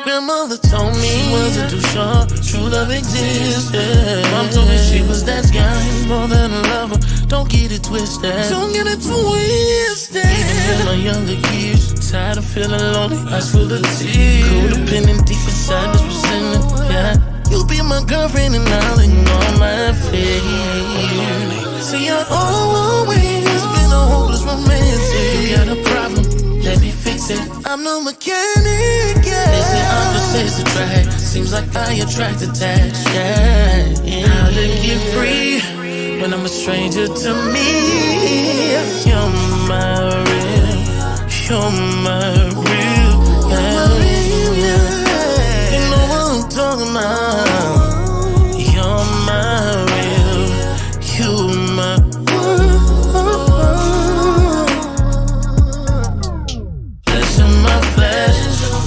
Grandmother told me she wasn't too sure true love existed. Mom told me she was that guy more than a lover. Don't get it twisted. Don't get it twisted. Even in my younger years, tired of feeling lonely, eyes full of tears. Codependent, deep inside, misrepresenting. Yeah, you'll be my girlfriend and I'll ignore my fears. See, I always been a hopeless romantic. You got a problem? Let me fix it. I'm no mechanic, yeah. They say I'm just says to try. Seems like I attract attached, yeah. How to get free when I'm a stranger to me? You're my real, you're my real, yeah. You know what I'm talking about. You're my real, you're my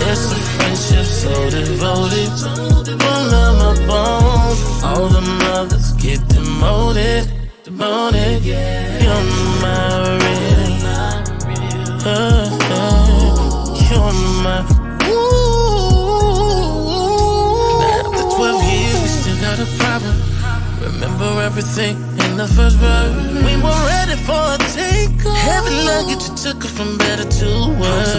it's a friendship so devoted. One of my bones. All the mothers get demoted. You're my real. You're my. Now after 12 years, we still got a problem. Remember everything in the first verse. We were ready for a takeoff. Heavy luggage, you took it from better to worse.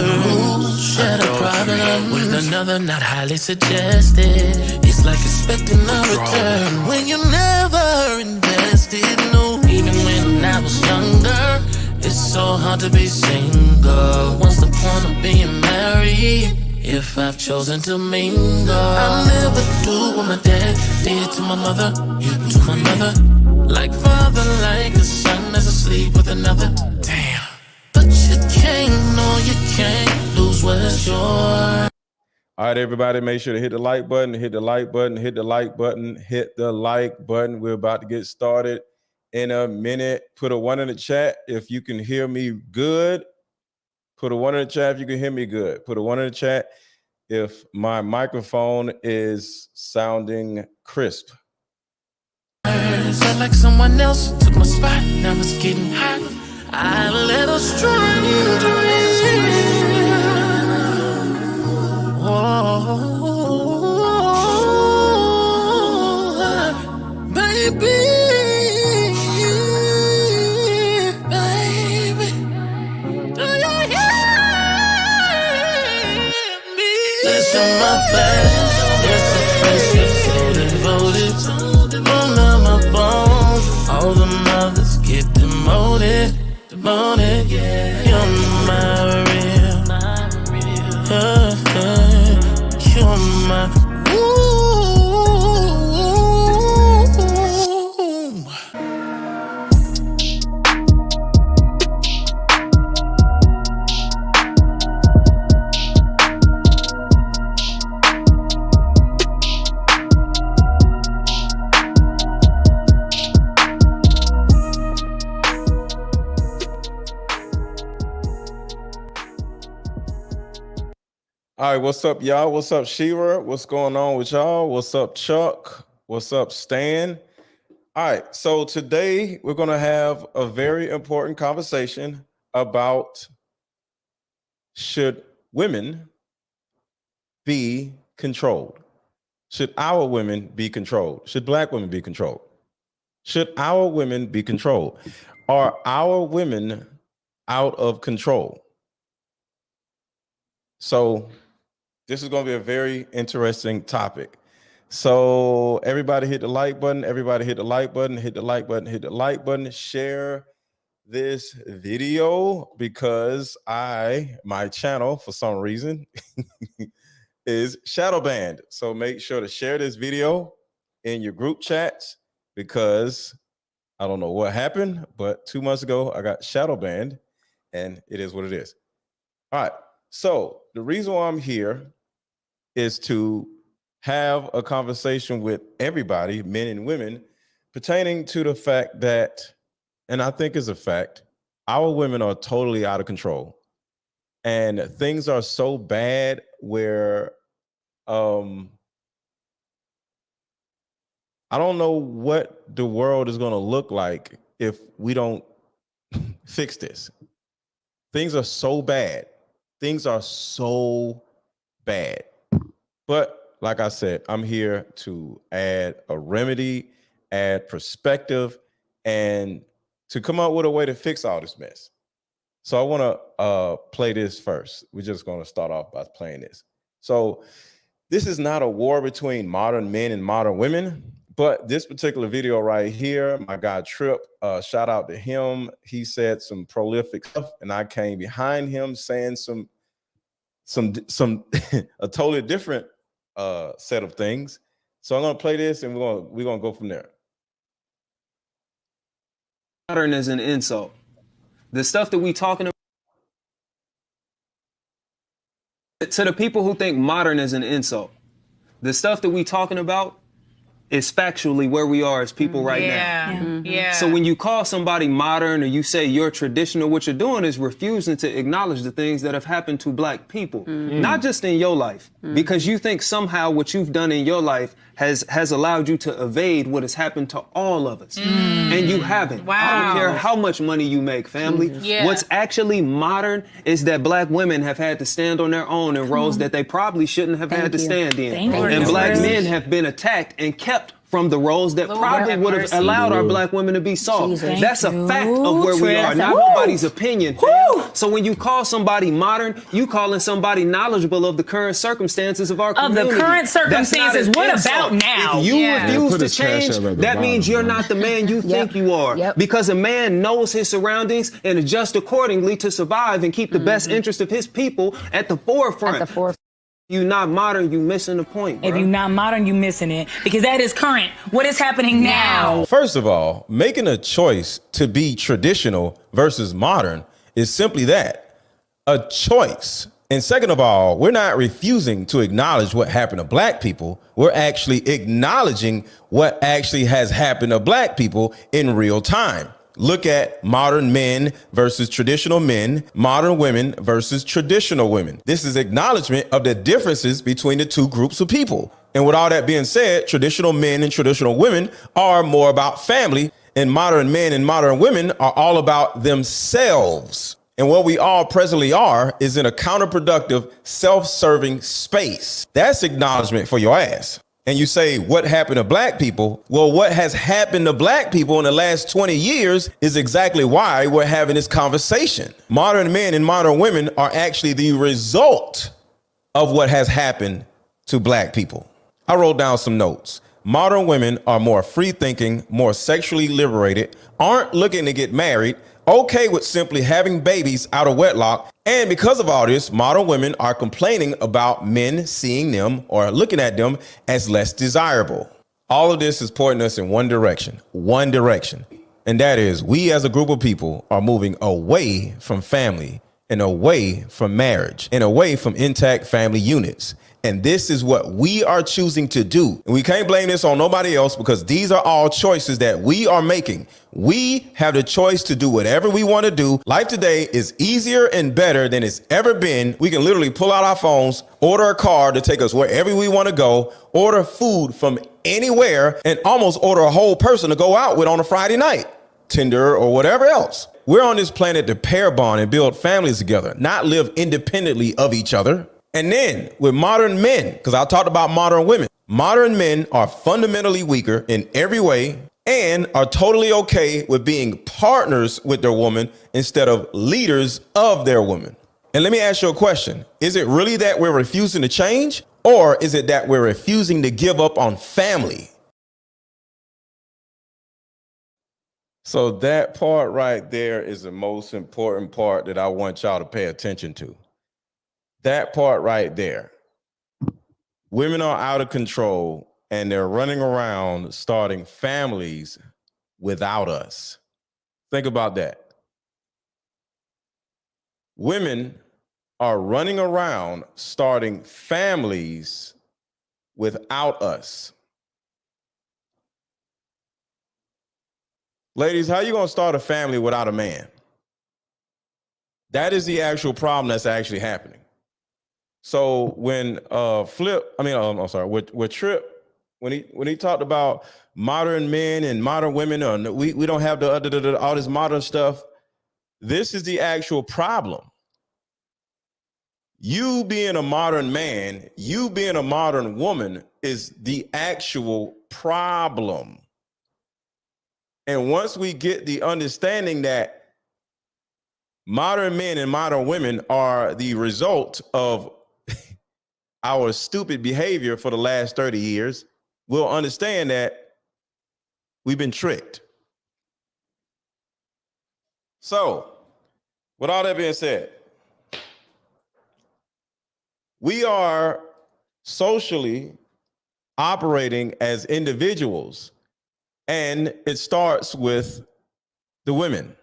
Shared a problem with another, not highly suggested. It's like expecting a return when you never invested. No, even when I was younger, it's so hard to be single. What's the point of being married if I've chosen to mingle? I'll never do what my dad did to my mother. You to my mother, like father, like a son that's asleep with another. Damn. But you can't, no, you can't lose what's yours. All right, everybody, make sure to hit the like button, hit the like button, hit the like button, hit the like button. We're about to get started in a minute. Put a 1 in the chat if you can hear me good. Put a 1 in the chat if you can hear me good. Put a 1 in the chat if my microphone is sounding crisp. Felt like someone else took my spot, now it's getting hot. I let a stranger in. Oh, baby, baby, do you hear me? Listen, my flesh, it's a friendship so devoted. One of my bones, all the mothers get demoted. Yeah. You're my real, you're my All right, what's up, y'all? What's up, Shira? What's going on with y'all? What's up, Chuck? What's up, Stan? All right, so today we're going to have a very important conversation about should women be controlled? Should our women be controlled? Should Black women be controlled? Should our women be controlled? Are our women out of control? So this is going to be a very interesting topic. So everybody hit the like button. Everybody hit the like button. Hit the like button. Hit the like button. Share this video because my channel, for some reason, is shadow banned. So make sure to share this video in your group chats because I don't know what happened, but 2 months ago I got shadow banned and it is what it is. All right. So the reason why I'm here is to have a conversation with everybody, men and women, pertaining to the fact that, and I think it's a fact, our women are totally out of control. And things are so bad where I don't know what the world is going to look like if we don't fix this. Things are so bad. Things are so bad. But like I said, I'm here to add a remedy, add perspective, and to come up with a way to fix all this mess. So I want to play this first. We're just going to start off by playing this. So this is not a war between modern men and modern women, but this particular video right here, my guy Trip, shout out to him. He said some prolific stuff, and I came behind him saying some a totally different set of things. So I'm gonna play this, and we're gonna go from there. Modern is an insult. The stuff that we talking about, to the people who think modern is an insult, the stuff that we talking about is factually where we are as people right now. Yeah. So when you call somebody modern or you say you're traditional, what you're doing is refusing to acknowledge the things that have happened to black people, not just in your life, because you think somehow what you've done in your life has allowed you to evade what has happened to all of us. And you haven't. Wow. I don't care how much money you make, family. Yeah. What's actually modern is that black women have had to stand on their own in roles that they probably shouldn't have had to stand in. And black men have been attacked and kept from the roles that probably would have allowed our black women to be soft. That's a fact of where we are, not nobody's opinion. So when you call somebody modern, you calling somebody knowledgeable of the current circumstances of our community. Of the current circumstances, what about now? If you refuse to change, that means you're not the man you think you are. Because a man knows his surroundings and adjusts accordingly to survive and keep the best interest of his people at the forefront. You're not modern, you missing the point, bro. If you're not modern, you missing it. Because that is current. What is happening now? First of all, making a choice to be traditional versus modern is simply that, a choice. And second of all, we're not refusing to acknowledge what happened to black people. We're actually acknowledging what actually has happened to black people in real time. Look at modern men versus traditional men, modern women versus traditional women. This is acknowledgement of the differences between the two groups of people. And with all that being said, traditional men and traditional women are more about family, and modern men and modern women are all about themselves. And what we all presently are is in a counterproductive, self-serving space. That's acknowledgement for your ass. And you say, what happened to black people? Well, what has happened to black people in the last 20 years is exactly why we're having this conversation. Modern men and modern women are actually the result of what has happened to black people. I wrote down some notes. Modern women are more free thinking, more sexually liberated, aren't looking to get married, okay with simply having babies out of wedlock. And because of all this, modern women are complaining about men seeing them or looking at them as less desirable. All of this is pointing us in one direction. And that is, we as a group of people are moving away from family and away from marriage and away from intact family units. And this is what we are choosing to do. And we can't blame this on nobody else, because these are all choices that we are making. We have the choice to do whatever we want to do. Life today is easier and better than it's ever been. We can literally pull out our phones, order a car to take us wherever we want to go, order food from anywhere, and almost order a whole person to go out with on a Friday night, Tinder or whatever else. We're on this planet to pair bond and build families together, not live independently of each other. And then with modern men, because I talked about modern women, modern men are fundamentally weaker in every way and are totally okay with being partners with their woman instead of leaders of their woman. And let me ask you a question. Is it really that we're refusing to change, or is it that we're refusing to give up on family? So that part right there is the most important part that I want y'all to pay attention to. That part right there. Women are out of control and they're running around starting families without us. Think about that. Women are running around starting families without us. Ladies, how you gonna start a family without a man? That is the actual problem that's actually happening. So when with Trip, when he talked about modern men and modern women, or we don't have all this modern stuff, this is the actual problem. You being a modern man, you being a modern woman is the actual problem. And once we get the understanding that modern men and modern women are the result of our stupid behavior for the last 30 years, we'll understand that we've been tricked. So, with all that being said, we are socially operating as individuals, and it starts with the women.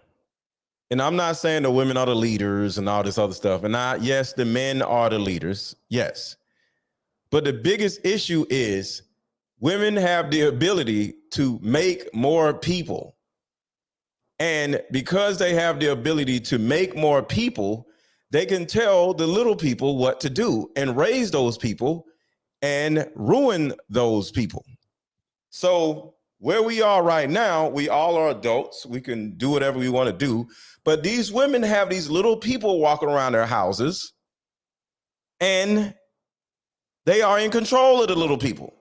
And I'm not saying the women are the leaders and all this other stuff. And yes, the men are the leaders. Yes. But the biggest issue is women have the ability to make more people. And because they have the ability to make more people, they can tell the little people what to do and raise those people and ruin those people. So where we are right now, we all are adults. We can do whatever we want to do. But these women have these little people walking around their houses, and they are in control of the little people.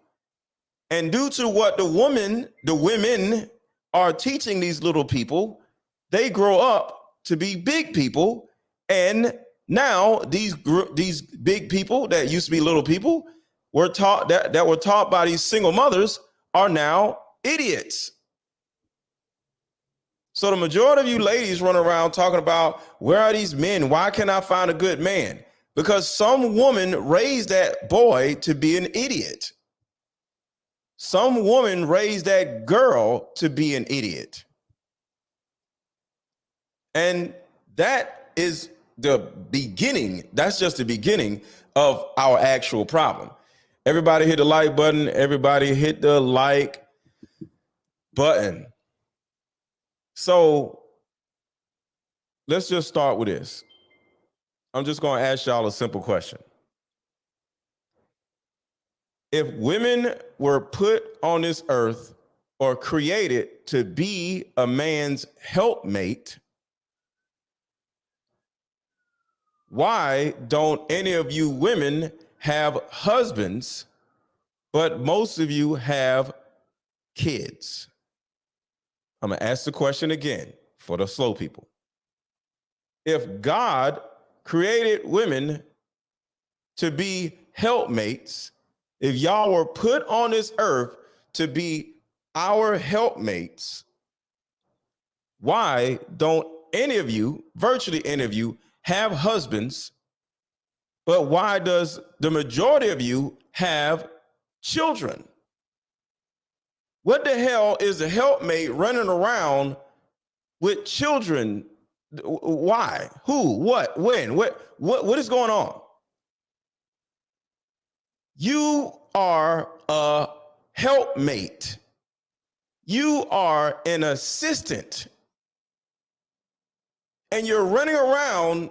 And due to what the women are teaching these little people, they grow up to be big people. And now these big people that used to be little people were taught that were taught by these single mothers are now idiots. So the majority of you ladies run around talking about, where are these men? Why can't I find a good man? Because some woman raised that boy to be an idiot. Some woman raised that girl to be an idiot. And that is the beginning. That's just the beginning of our actual problem. Everybody hit the like button. Everybody hit the like button. So let's just start with this. I'm just going to ask y'all a simple question. If women were put on this earth or created to be a man's helpmate, why don't any of you women have husbands, but most of you have kids? I'm going to ask the question again for the slow people. If God created women to be helpmates, if y'all were put on this earth to be our helpmates, why don't any of you, virtually any of you, have husbands, but why does the majority of you have children? What the hell is a helpmate running around with children? Why? Who? What? When? What is going on? You are a helpmate. You are an assistant. And you're running around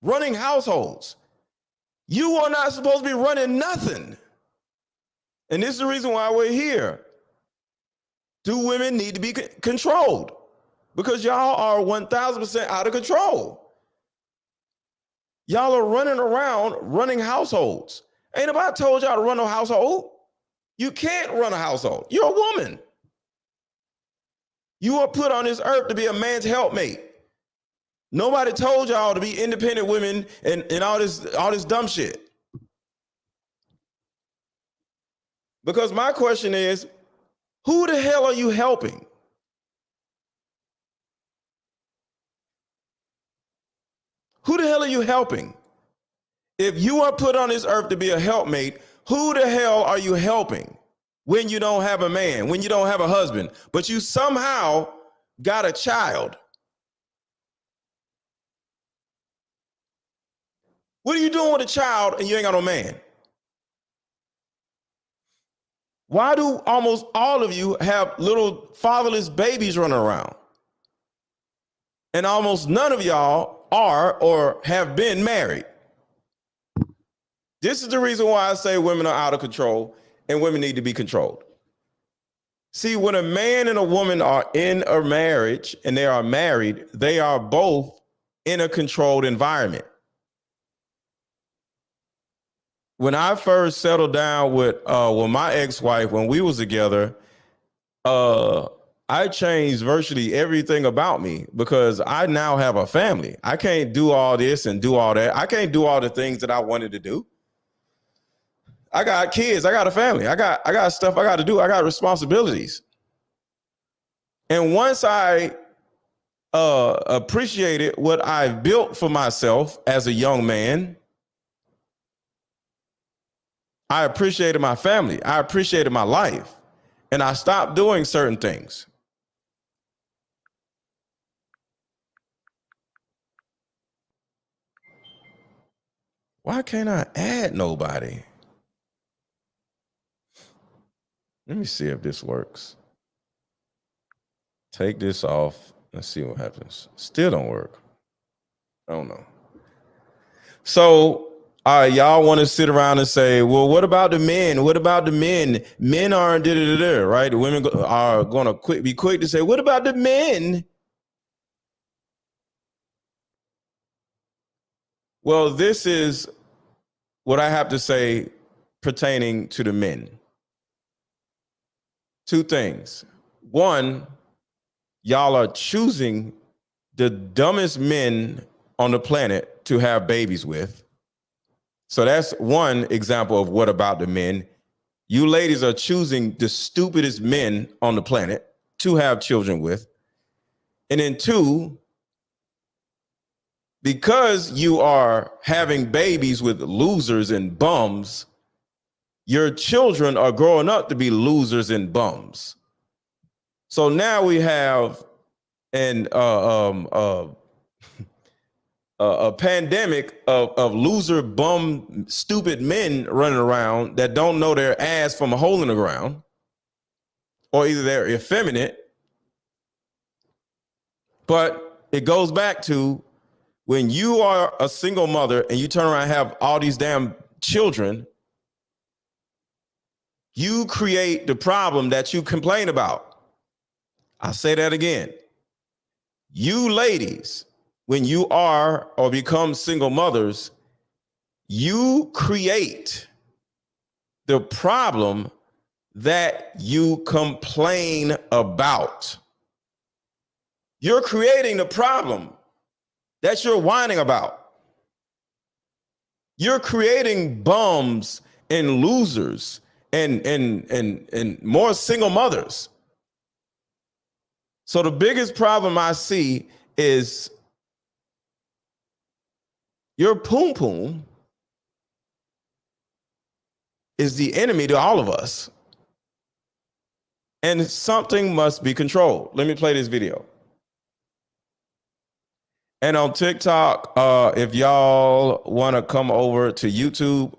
running households. You are not supposed to be running nothing. And this is the reason why we're here. Do women need to be controlled? Because y'all are 1,000% out of control. Y'all are running around running households. Ain't nobody told y'all to run no household. You can't run a household. You're a woman. You are put on this earth to be a man's helpmate. Nobody told y'all to be independent women and all this dumb shit. Because my question is, who the hell are you helping? Who the hell are you helping? If you are put on this earth to be a helpmate, who the hell are you helping when you don't have a man, when you don't have a husband, but you somehow got a child? What are you doing with a child and you ain't got no man? Why do almost all of you have little fatherless babies running around? And almost none of y'all are or have been married. This is the reason why I say women are out of control and women need to be controlled. See, when a man and a woman are in a marriage and they are married, they are both in a controlled environment. When I first settled down with my ex-wife, when we was together, I changed virtually everything about me because I now have a family. I can't do all this and do all that. I can't do all the things that I wanted to do. I got kids. I got a family. I got stuff I got to do. I got responsibilities. And once I appreciated what I've built for myself as a young man, I appreciated my family. I appreciated my life. And I stopped doing certain things. Why can't I add nobody? Let me see if this works. Take this off. Let's see what happens. Still don't work. I don't know. So, y'all want to sit around and say, well, what about the men? What about the men? Men aren't da-da-da-da, right? The women are going to be quick to say, what about the men? Well, this is what I have to say pertaining to the men. Two things. One, y'all are choosing the dumbest men on the planet to have babies with. So that's one example of what about the men. You ladies are choosing the stupidest men on the planet to have children with. And then two, because you are having babies with losers and bums, your children are growing up to be losers and bums. So now we have a pandemic of loser, bum, stupid men running around that don't know their ass from a hole in the ground, or either they're effeminate. But it goes back to when you are a single mother and you turn around and have all these damn children, you create the problem that you complain about. I'll say that again. You ladies, when you are or become single mothers, you create the problem that you complain about. You're creating the problem that you're whining about. You're creating bums and losers and more single mothers. So the biggest problem I see is your poom poom is the enemy to all of us. And something must be controlled. Let me play this video. And on TikTok, if y'all want to come over to YouTube,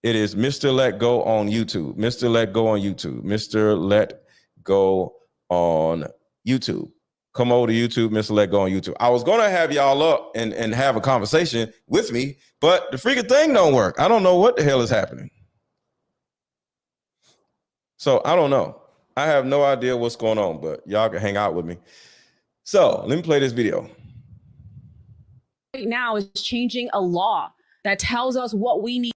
it is MrLetGo on YouTube. MrLetGo on YouTube. MrLetGo on YouTube. Come over to YouTube, MrLetGo on YouTube. I was going to have y'all up and have a conversation with me, but the freaking thing don't work. I don't know what the hell is happening. So I don't know. I have no idea what's going on, but y'all can hang out with me. So let me play this video. Right now is changing a law that tells us what we need.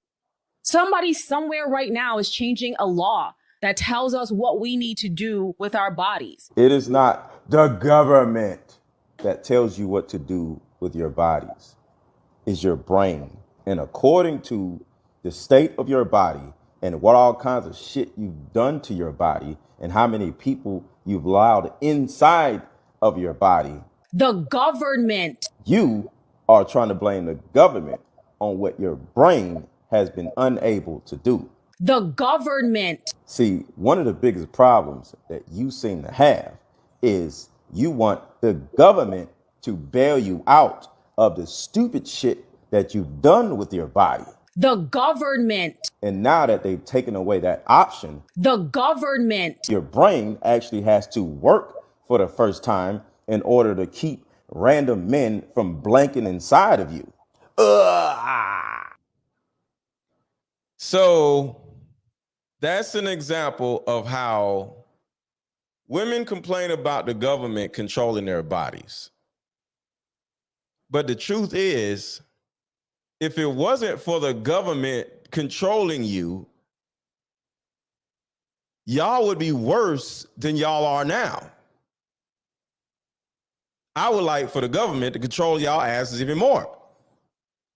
Somebody somewhere right now is changing a law that tells us what we need to do with our bodies. It is not the government that tells you what to do with your bodies. It's your brain. And according to the state of your body and what all kinds of shit you've done to your body and how many people you've allowed inside of your body, the government, you are trying to blame the government on what your brain has been unable to do. The government. See, one of the biggest problems that you seem to have is you want the government to bail you out of the stupid shit that you've done with your body. The government. And now that they've taken away that option, the government, your brain actually has to work for the first time in order to keep random men from blanking inside of you. So that's an example of how women complain about the government controlling their bodies. But the truth is, if it wasn't for the government controlling you, y'all would be worse than y'all are now. I would like for the government to control y'all asses even more.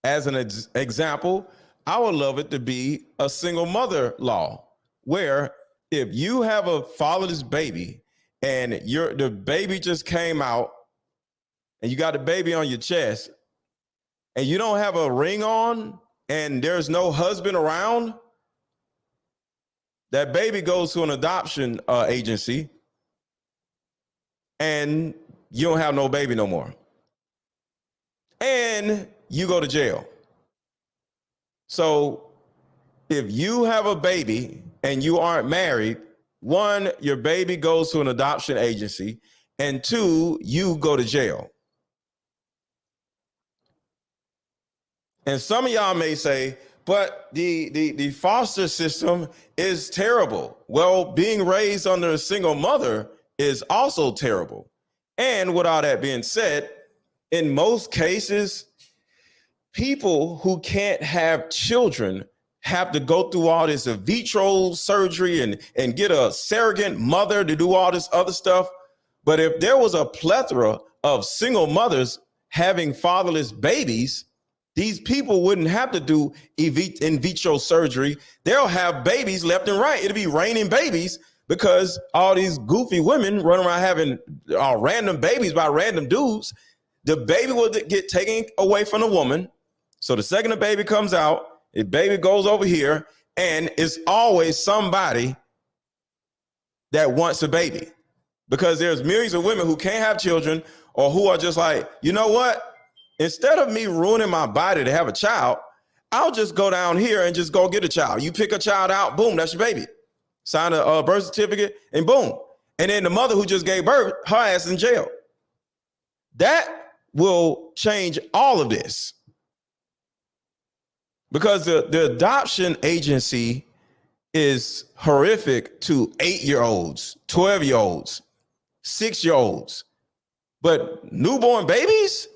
As an example, I would love it to be a single mother law where if you have a fatherless baby and the baby just came out and you got the baby on your chest and you don't have a ring on and there's no husband around, that baby goes to an adoption agency and you don't have no baby no more. And you go to jail. So if you have a baby and you aren't married, one, your baby goes to an adoption agency, and two, you go to jail. And some of y'all may say, but the foster system is terrible. Well, being raised under a single mother is also terrible. And with all that being said, in most cases, people who can't have children have to go through all this in vitro surgery and get a surrogate mother to do all this other stuff. But if there was a plethora of single mothers having fatherless babies, these people wouldn't have to do in vitro surgery. They'll have babies left and right. It'll be raining babies because all these goofy women running around having random babies by random dudes. The baby will get taken away from the woman. So the second the baby comes out, the baby goes over here, and it's always somebody that wants a baby, because there's millions of women who can't have children or who are just like, you know what? Instead of me ruining my body to have a child, I'll just go down here and just go get a child. You pick a child out, boom, that's your baby. Sign a birth certificate, and boom. And then the mother who just gave birth, her ass is in jail. That will change all of this. Because the adoption agency is horrific to 8-year-olds, 12-year-olds, 6-year-olds. But newborn babies?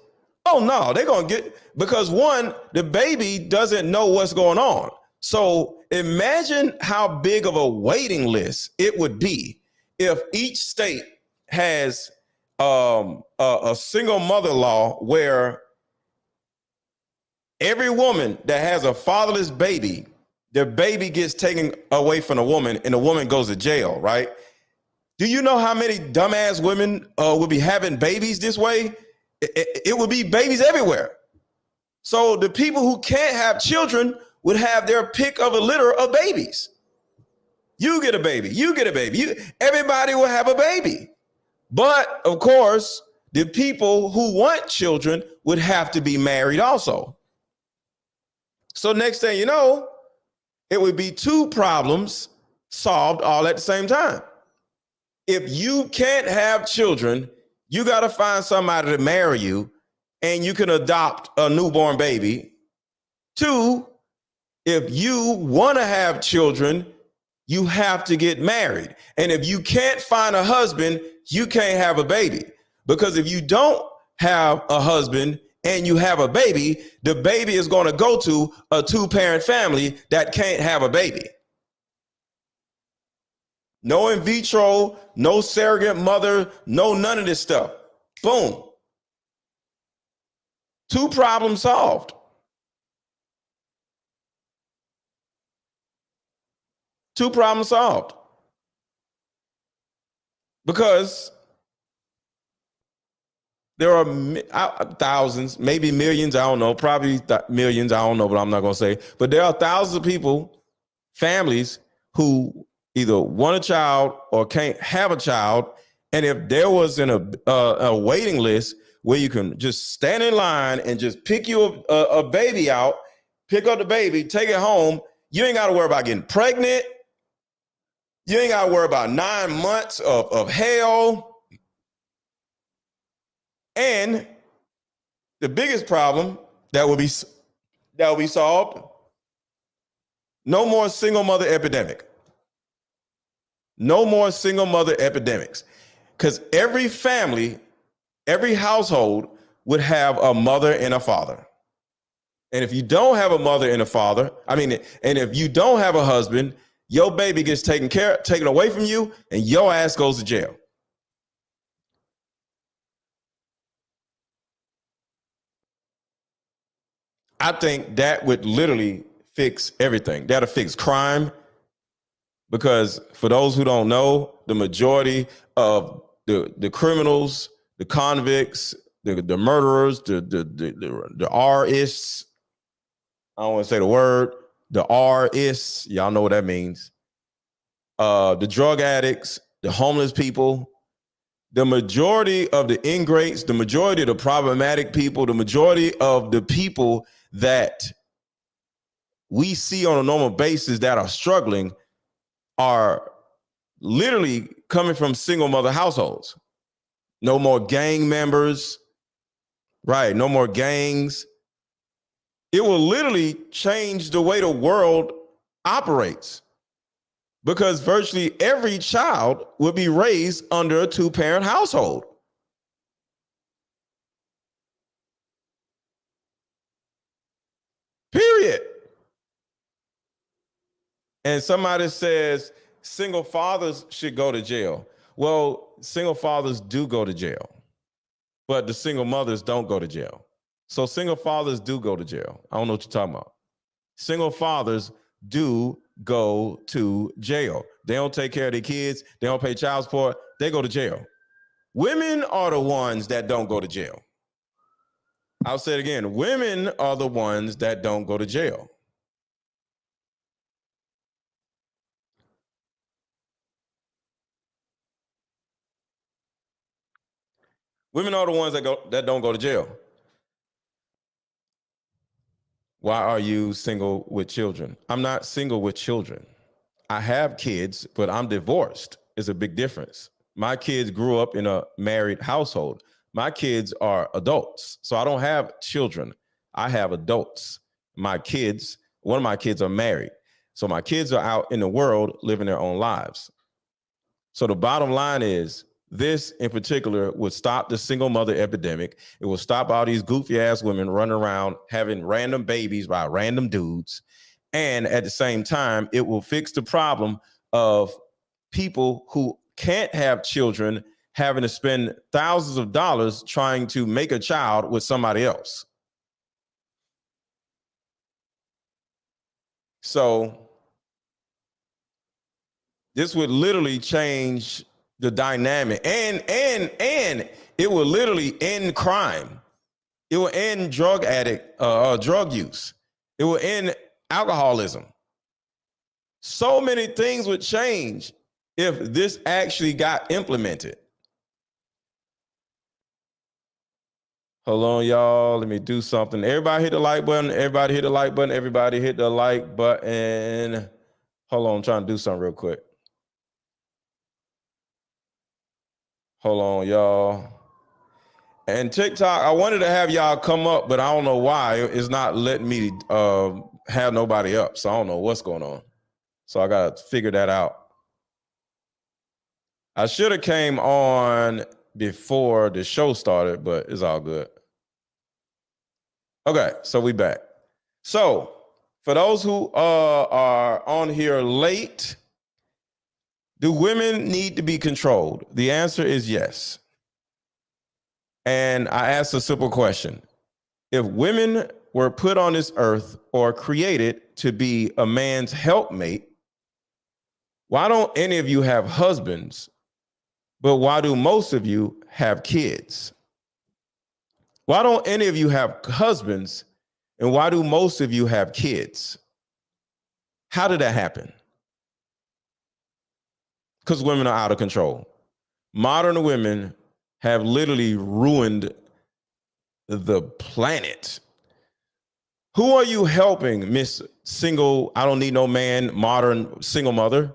Oh no, they're gonna get, because one, the baby doesn't know what's going on. So imagine how big of a waiting list it would be if each state has a single mother law where every woman that has a fatherless baby, their baby gets taken away from the woman and the woman goes to jail, right? Do you know how many dumbass women would be having babies this way? It would be babies everywhere. So the people who can't have children would have their pick of a litter of babies. You get a baby, you get a baby, everybody will have a baby. But of course, the people who want children would have to be married also. So next thing you know, it would be two problems solved all at the same time. If you can't have children, you got to find somebody to marry you and you can adopt a newborn baby. Two, if you want to have children, you have to get married. And if you can't find a husband, you can't have a baby. Because if you don't have a husband and you have a baby, the baby is going to go to a two-parent family that can't have a baby. No in vitro, no surrogate mother, no none of this stuff. Boom. Two problems solved. Two problems solved. Because there are thousands, maybe millions, I don't know, probably millions, I don't know, but I'm not going to say. But there are thousands of people, families, who either want a child or can't have a child. And if there was a waiting list where you can just stand in line and just pick you a baby out, pick up the baby, take it home, you ain't got to worry about getting pregnant. You ain't got to worry about 9 months of hell. And the biggest problem that will be solved, no more single mother epidemic. No more single mother epidemics. Because every family, every household would have a mother and a father. And if you don't have a mother and a father, and if you don't have a husband, your baby gets taken away from you and your ass goes to jail. I think that would literally fix everything. That'll fix crime. Because for those who don't know, the majority of the criminals, the convicts, the murderers, the R-ists, I don't want to say the word, the R-ists, y'all know what that means. The drug addicts, the homeless people, the majority of the ingrates, the majority of the problematic people, the majority of the people that we see on a normal basis that are struggling are literally coming from single mother households. No more gang members, right? No more gangs. It will literally change the way the world operates because virtually every child will be raised under a two-parent household. Period. And somebody says single fathers should go to jail. Well, single fathers do go to jail, but the single mothers don't go to jail. So single fathers do go to jail. I don't know what you're talking about. Single fathers do go to jail. They don't take care of their kids. They don't pay child support. They go to jail. Women are the ones that don't go to jail. I'll say it again. Women are the ones that don't go to jail. Women are the ones that don't go to jail. Why are you single with children? I'm not single with children. I have kids, but I'm divorced. It's a big difference. My kids grew up in a married household. My kids are adults, so I don't have children. I have adults. One of my kids are married. So my kids are out in the world living their own lives. So the bottom line is, this in particular would stop the single mother epidemic. It will stop all these goofy ass women running around having random babies by random dudes. And at the same time, it will fix the problem of people who can't have children having to spend thousands of dollars trying to make a child with somebody else. So this would literally change the dynamic, and it will literally end crime. It will end drug use. It will end alcoholism. So many things would change if this actually got implemented. Hold on, y'all. Let me do something. Everybody hit the like button. Everybody hit the like button. Everybody hit the like button. Hold on, I'm trying to do something real quick. Hold on, y'all. And TikTok, I wanted to have y'all come up, but I don't know why. It's not letting me have nobody up. So I don't know what's going on. So I got to figure that out. I should have came on before the show started, but it's all good. Okay, so we back. So for those who are on here late, do women need to be controlled? The answer is yes. And I asked a simple question. If women were put on this earth or created to be a man's helpmate, why don't any of you have husbands, but why do most of you have kids? Why don't any of you have husbands, and why do most of you have kids? How did that happen? Because women are out of control. Modern women have literally ruined the planet. Who are you helping, Miss Single, I don't need no man, modern single mother,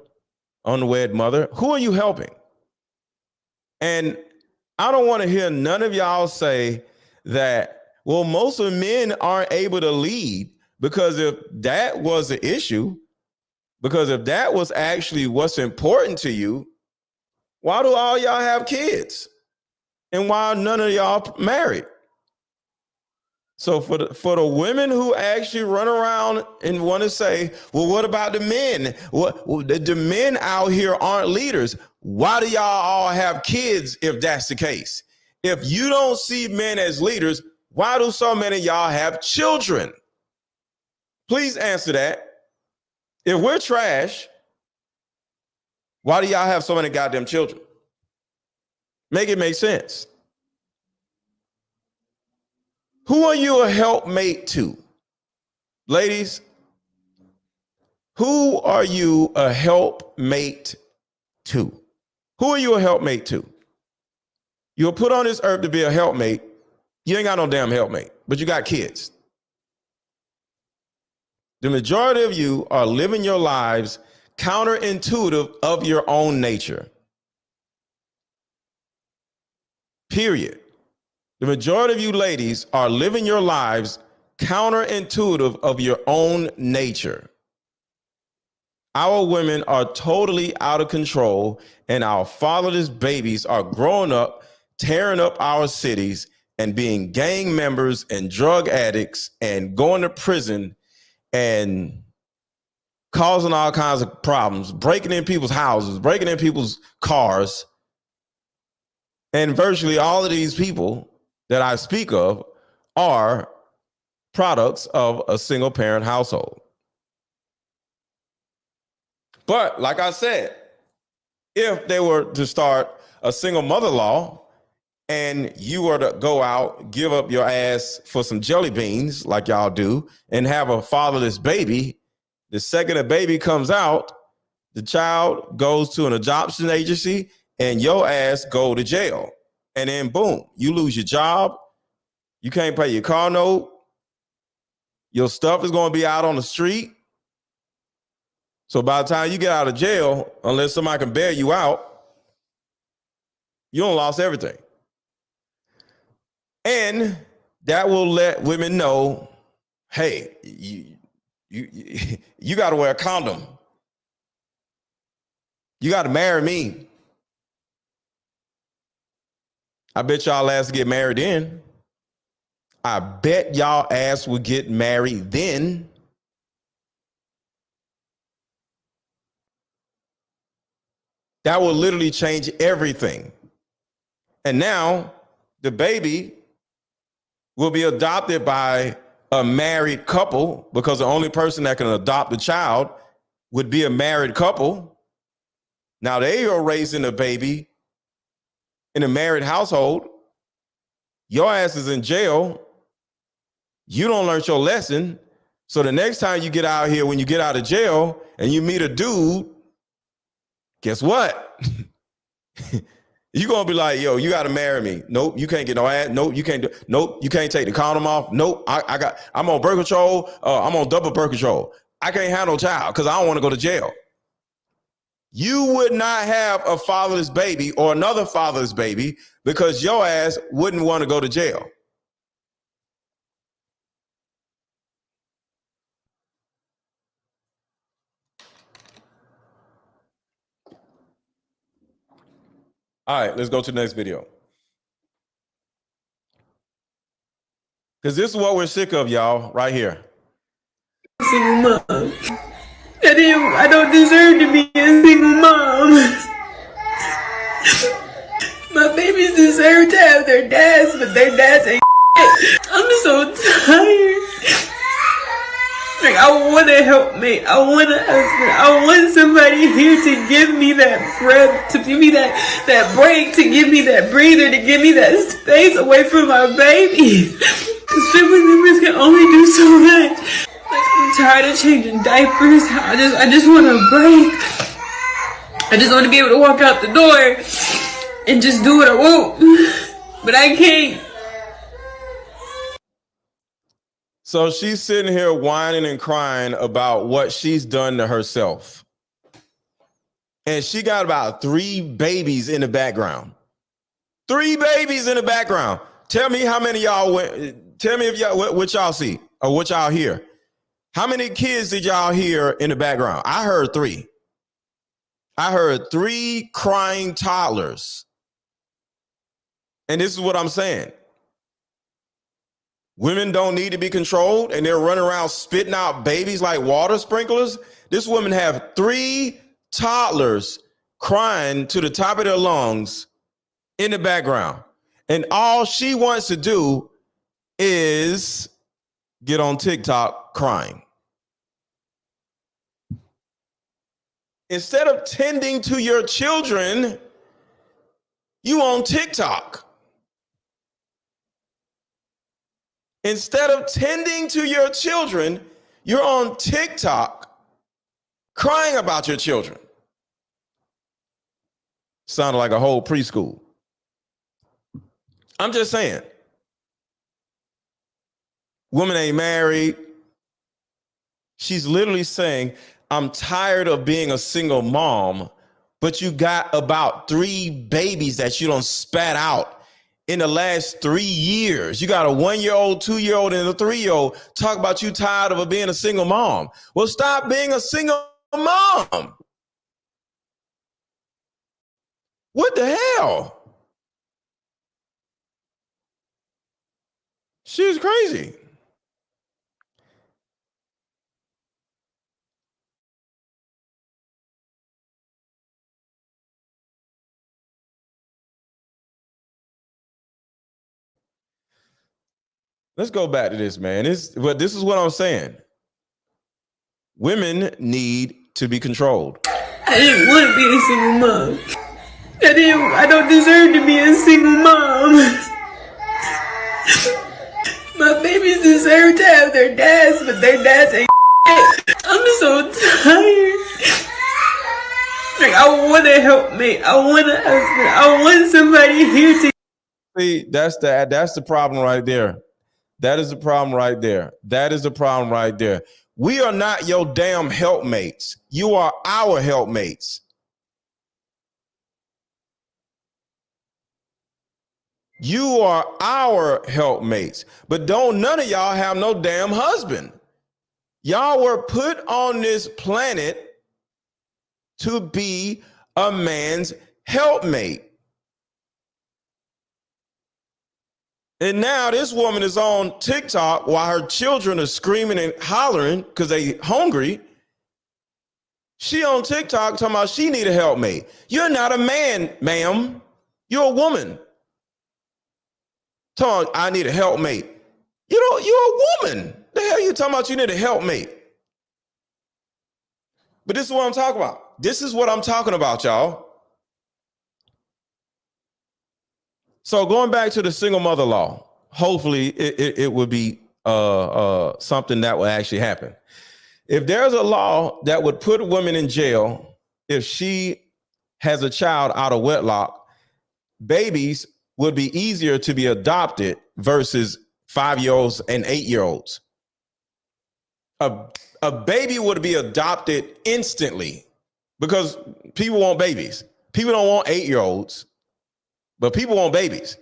unwed mother? Who are you helping? And I don't want to hear none of y'all say that, well, most of men aren't able to lead, because if that was the issue, because if that was actually what's important to you, why do all y'all have kids? And why none of y'all married? So for the women who actually run around and want to say, well, what about the men? The men out here aren't leaders. Why do y'all all have kids if that's the case? If you don't see men as leaders, why do so many of y'all have children? Please answer that. If we're trash, why do y'all have so many goddamn children? Make it make sense. Who are you a helpmate to? Ladies, who are you a helpmate to? Who are you a helpmate to? You were put on this earth to be a helpmate. You ain't got no damn helpmate, but you got kids. The majority of you are living your lives counterintuitive of your own nature. Period. The majority of you ladies are living your lives counterintuitive of your own nature. Our women are totally out of control, and our fatherless babies are growing up, tearing up our cities and being gang members and drug addicts and going to prison and causing all kinds of problems, breaking in people's houses, breaking in people's cars. And virtually all of these people that I speak of are products of a single parent household. But like I said, if they were to start a single mother law and you were to go out, give up your ass for some jelly beans like y'all do and have a fatherless baby, the second a baby comes out, the child goes to an adoption agency and your ass go to jail. And then boom, you lose your job. You can't pay your car note. Your stuff is going to be out on the street. So by the time you get out of jail, unless somebody can bail you out, you done lost everything. And that will let women know, hey, you got to wear a condom. You got to marry me. I bet y'all ass get married then. I bet y'all ass would get married then. That will literally change everything. And now the baby will be adopted by a married couple, because the only person that can adopt a child would be a married couple. Now they are raising a baby in a married household. Your ass is in jail. You don't learn your lesson. So the next time you get out here, when you get out of jail and you meet a dude, guess what? You're going to be like, yo, you got to marry me. Nope, you can't get no ass. Nope, you can't do. Nope, you can't take the condom off. Nope, I'm on birth control. I'm on double birth control. I can't have no child because I don't want to go to jail. You would not have a fatherless baby or another fatherless baby because your ass wouldn't want to go to jail. All right, let's go to the next video. Because this is what we're sick of, y'all, right here. Single mom. I don't deserve to be a single mom. My babies deserve to have their dads, but their dads ain't shit. I'm so tired. Like, I want a helpmate. I want a husband. I want somebody here to give me that breath, to give me that break, to give me that breather, to give me that space away from my baby. Because family members can only do so much. Like, I'm tired of changing diapers. I just want a break. I just want to be able to walk out the door and just do what I want. But I can't. So she's sitting here whining and crying about what she's done to herself. And she got about 3 babies in the background. 3 babies in the background. Tell me how many y'all went. Tell me if y'all what y'all see or what y'all hear. How many kids did y'all hear in the background? I heard 3. I heard 3 crying toddlers. And this is what I'm saying. Women don't need to be controlled, and they're running around spitting out babies like water sprinklers. This woman have 3 toddlers crying to the top of their lungs in the background. And all she wants to do is get on TikTok crying. Instead of tending to your children, you on TikTok. Instead of tending to your children, you're on TikTok crying about your children. Sounded like a whole preschool. I'm just saying. Woman ain't married. She's literally saying, I'm tired of being a single mom, but you got about 3 babies that you don't spat out in the last 3 years. You got a 1-year-old, 2-year-old, and a 3-year-old. Talk about you tired of being a single mom. Well, stop being a single mom. What the hell? She's crazy. Let's go back to this, man. This is what I'm saying. Women need to be controlled. I didn't want to be a single mom. I don't deserve to be a single mom. My babies deserve to have their dads, but their dads ain't shit. I'm so tired. Like, I want a helpmate. I want a husband. I want somebody here to. See, that's the problem right there. That is the problem right there. That is the problem right there. We are not your damn helpmates. You are our helpmates. You are our helpmates. But don't none of y'all have no damn husband. Y'all were put on this planet to be a man's helpmate. And now this woman is on TikTok while her children are screaming and hollering because they hungry. She on TikTok talking about she need a helpmate. You're not a man, ma'am. You're a woman. Talking about, I need a helpmate. You're a woman. The hell you talking about you need a helpmate? But this is what I'm talking about. This is what I'm talking about, y'all. So going back to the single mother law, hopefully it would be something that will actually happen. If there's a law that would put a woman in jail if she has a child out of wedlock, babies would be easier to be adopted versus 5-year-olds and 8-year-olds. A baby would be adopted instantly because people want babies. People don't want 8-year-olds. But people want babies.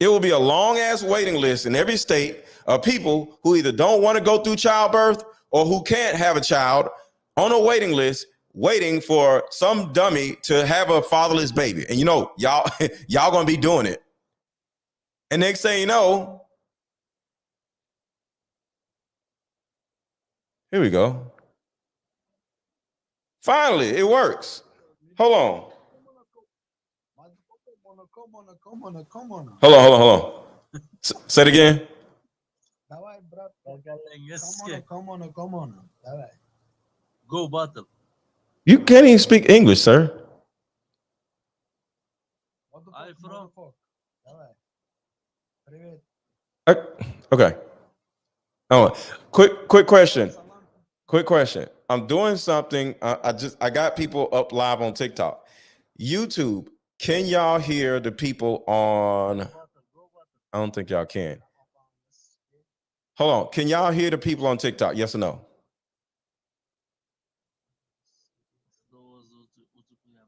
It will be a long ass waiting list in every state of people who either don't want to go through childbirth or who can't have a child on a waiting list, waiting for some dummy to have a fatherless baby. And you know, y'all gonna be doing it. And next thing you know, here we go. Finally, it works. Hold on. Hold on. Say it again. Go battle. You can't even speak English, sir. I from. Okay. Oh, quick question. Quick question. I'm doing something. I got people up live on TikTok. YouTube, can y'all hear the people on? I don't think y'all can. Hold on. Can y'all hear the people on TikTok? Yes or no?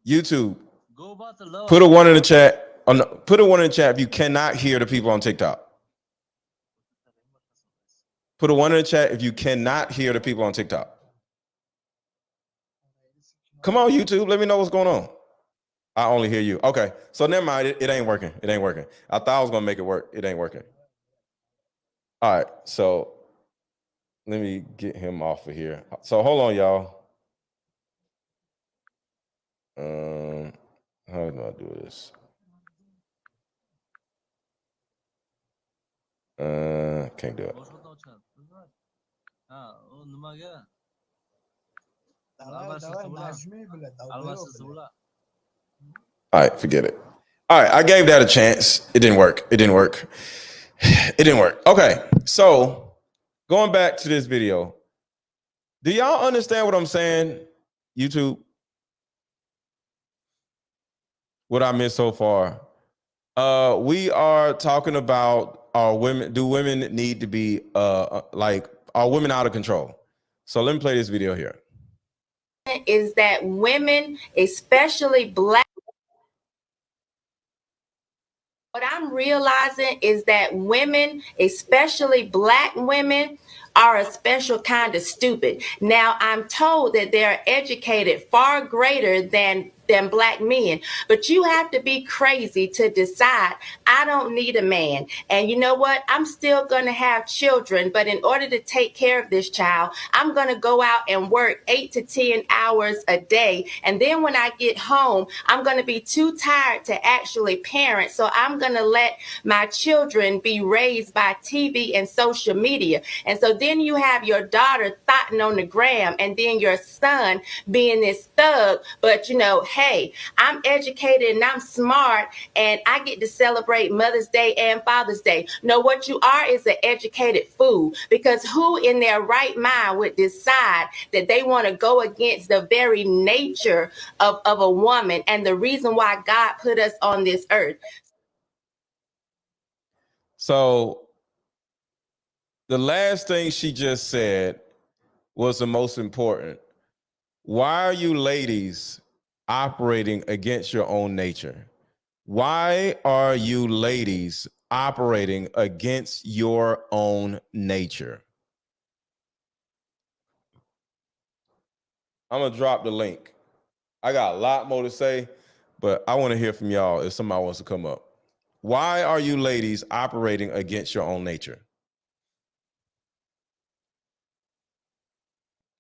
YouTube, Go battle. put a 1 in the chat. Oh, no, put a 1 in the chat if you cannot hear the people on TikTok. Put a 1 in the chat if you cannot hear the people on TikTok. Come on, YouTube. Let me know what's going on. I only hear you. Okay. So never mind. It ain't working. It ain't working. I thought I was going to make it work. It ain't working. All right. So let me get him off of here. So hold on, y'all. How do I do this? Can't do it. All right, forget it. All right, I gave that a chance. It didn't work. It didn't work. It didn't work. Okay, so going back to this video, do y'all understand what I'm saying, YouTube? What I missed so far? We are talking about, are women? Do women need to be like, are women out of control? So let me play this video here. Is that women, especially Black, what I'm realizing is that women, especially Black women, are a special kind of stupid. Now, I'm told that they're educated far greater than Black men, but you have to be crazy to decide, I don't need a man. And you know what? I'm still going to have children, but in order to take care of this child, I'm going to go out and work 8 to 10 hours a day. And then when I get home, I'm going to be too tired to actually parent. So I'm going to let my children be raised by TV and social media. And so then you have your daughter thotting on the gram, and then your son being this thug. But you know, hey, I'm educated and I'm smart, and I get to celebrate Mother's Day and Father's Day. No, what you are is an educated fool, because who in their right mind would decide that they want to go against the very nature of a woman and the reason why God put us on this earth? So the last thing she just said was the most important. Why are you ladies operating against your own nature? Why are you ladies operating against your own nature? I'm going to drop the link. I got a lot more to say, but I want to hear from y'all if somebody wants to come up. Why are you ladies operating against your own nature?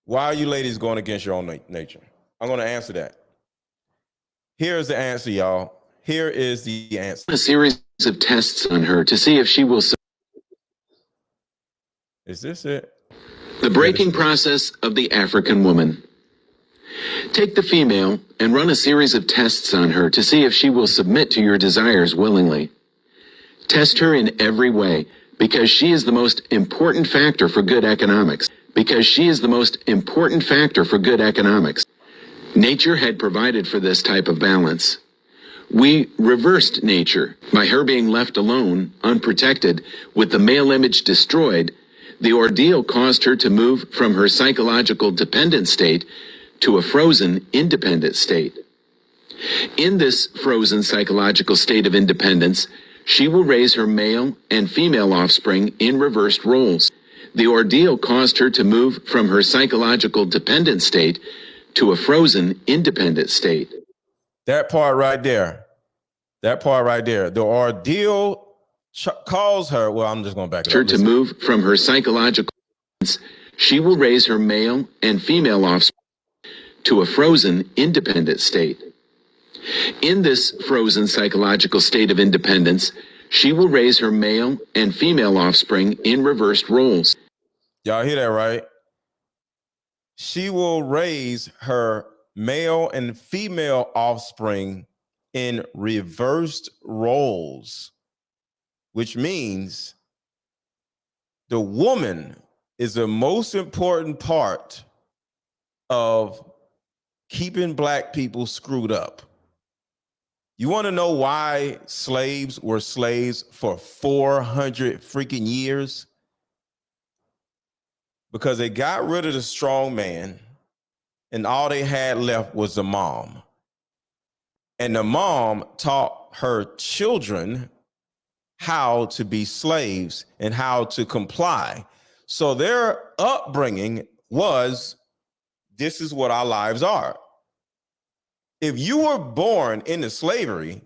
Why are you ladies going against your own nature? I'm going to answer that. Here's the answer, y'all. Here is the answer. A series of tests on her to see if she will. Is this it? The breaking process of the African woman. Take the female and run a series of tests on her to see if she will submit to your desires willingly. Test her in every way, because she is the most important factor for good economics. Because she is the most important factor for good economics. Nature had provided for this type of balance. We reversed nature by her being left alone, unprotected, with the male image destroyed. The ordeal caused her to move from her psychological dependent state to a frozen, independent state. In this frozen psychological state of independence, she will raise her male and female offspring in reversed roles. The ordeal caused her to move from her psychological dependent state to a frozen, independent state. That part right there. That part right there. The ordeal caused her. Well, I'm just going to back it up. To move from her psychological, she will raise her male and female offspring to a frozen, independent state. In this frozen psychological state of independence, she will raise her male and female offspring in reversed roles. Y'all hear that, right? She will raise her male and female offspring in reversed roles, which means the woman is the most important part of keeping Black people screwed up. You want to know why slaves were slaves for 400 freaking years? Because they got rid of the strong man and all they had left was the mom. And the mom taught her children how to be slaves and how to comply. So their upbringing was, this is what our lives are. If you were born into slavery,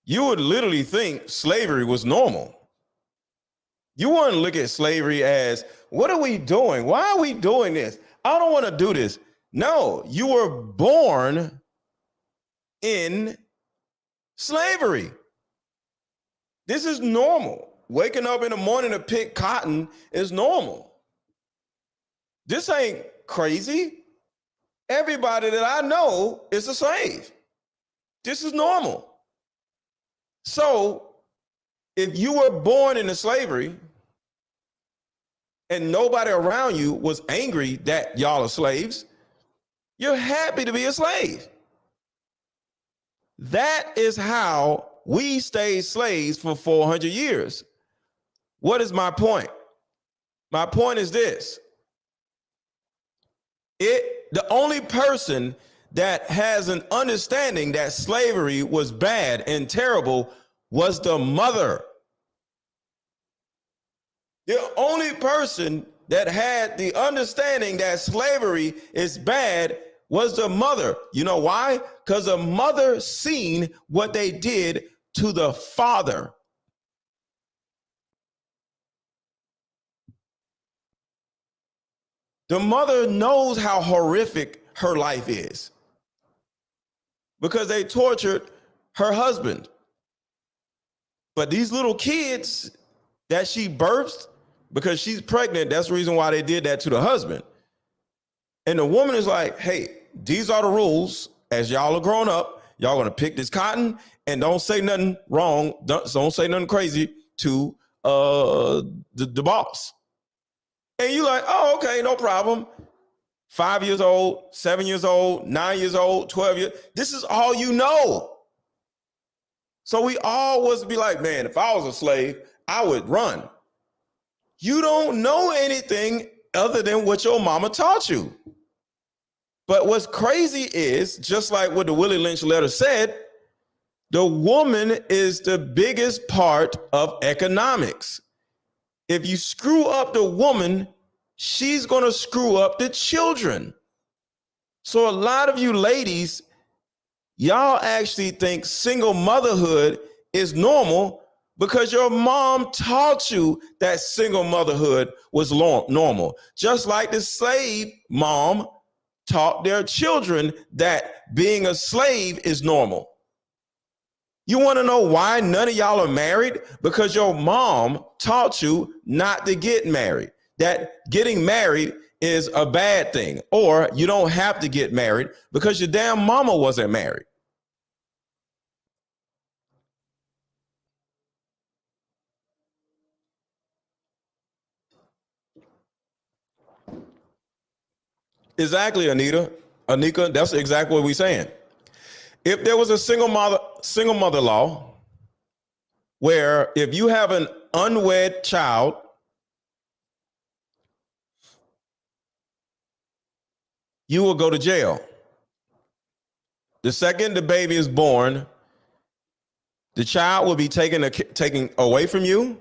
you would literally think slavery was normal. You wouldn't look at slavery as, what are we doing? Why are we doing this? I don't want to do this. No, you were born in slavery. This is normal. Waking up in the morning to pick cotton is normal. This ain't crazy. Everybody that I know is a slave. This is normal. So if you were born into slavery and nobody around you was angry that y'all are slaves, you're happy to be a slave. That is how we stayed slaves for 400 years. What is my point? My point is this. The only person that has an understanding that slavery was bad and terrible was the mother. The only person that had the understanding that slavery is bad was the mother. You know why? Because the mother seen what they did to the father. The mother knows how horrific her life is because they tortured her husband. But these little kids that she births, because she's pregnant, that's the reason why they did that to the husband. And the woman is like, hey, these are the rules. As y'all are grown up, y'all gonna pick this cotton and don't say nothing wrong. Don't say nothing crazy to the boss. And you're like, oh, okay, no problem. 5 years old, 7 years old, 9 years old, 12 years. This is all you know. So we always be like, man, if I was a slave, I would run. You don't know anything other than what your mama taught you. But what's crazy is, just like what the Willie Lynch letter said, the woman is the biggest part of economics. If you screw up the woman, she's going to screw up the children. So a lot of you ladies, y'all actually think single motherhood is normal because your mom taught you that single motherhood was normal. Just like the slave mom taught their children that being a slave is normal. You want to know why none of y'all are married? Because your mom taught you not to get married, that getting married is a bad thing, or you don't have to get married because your damn mama wasn't married. Exactly, Anita. Anika, that's exactly what we're saying. If there was a single mother law where if you have an unwed child, you will go to jail. The second the baby is born, the child will be taken away from you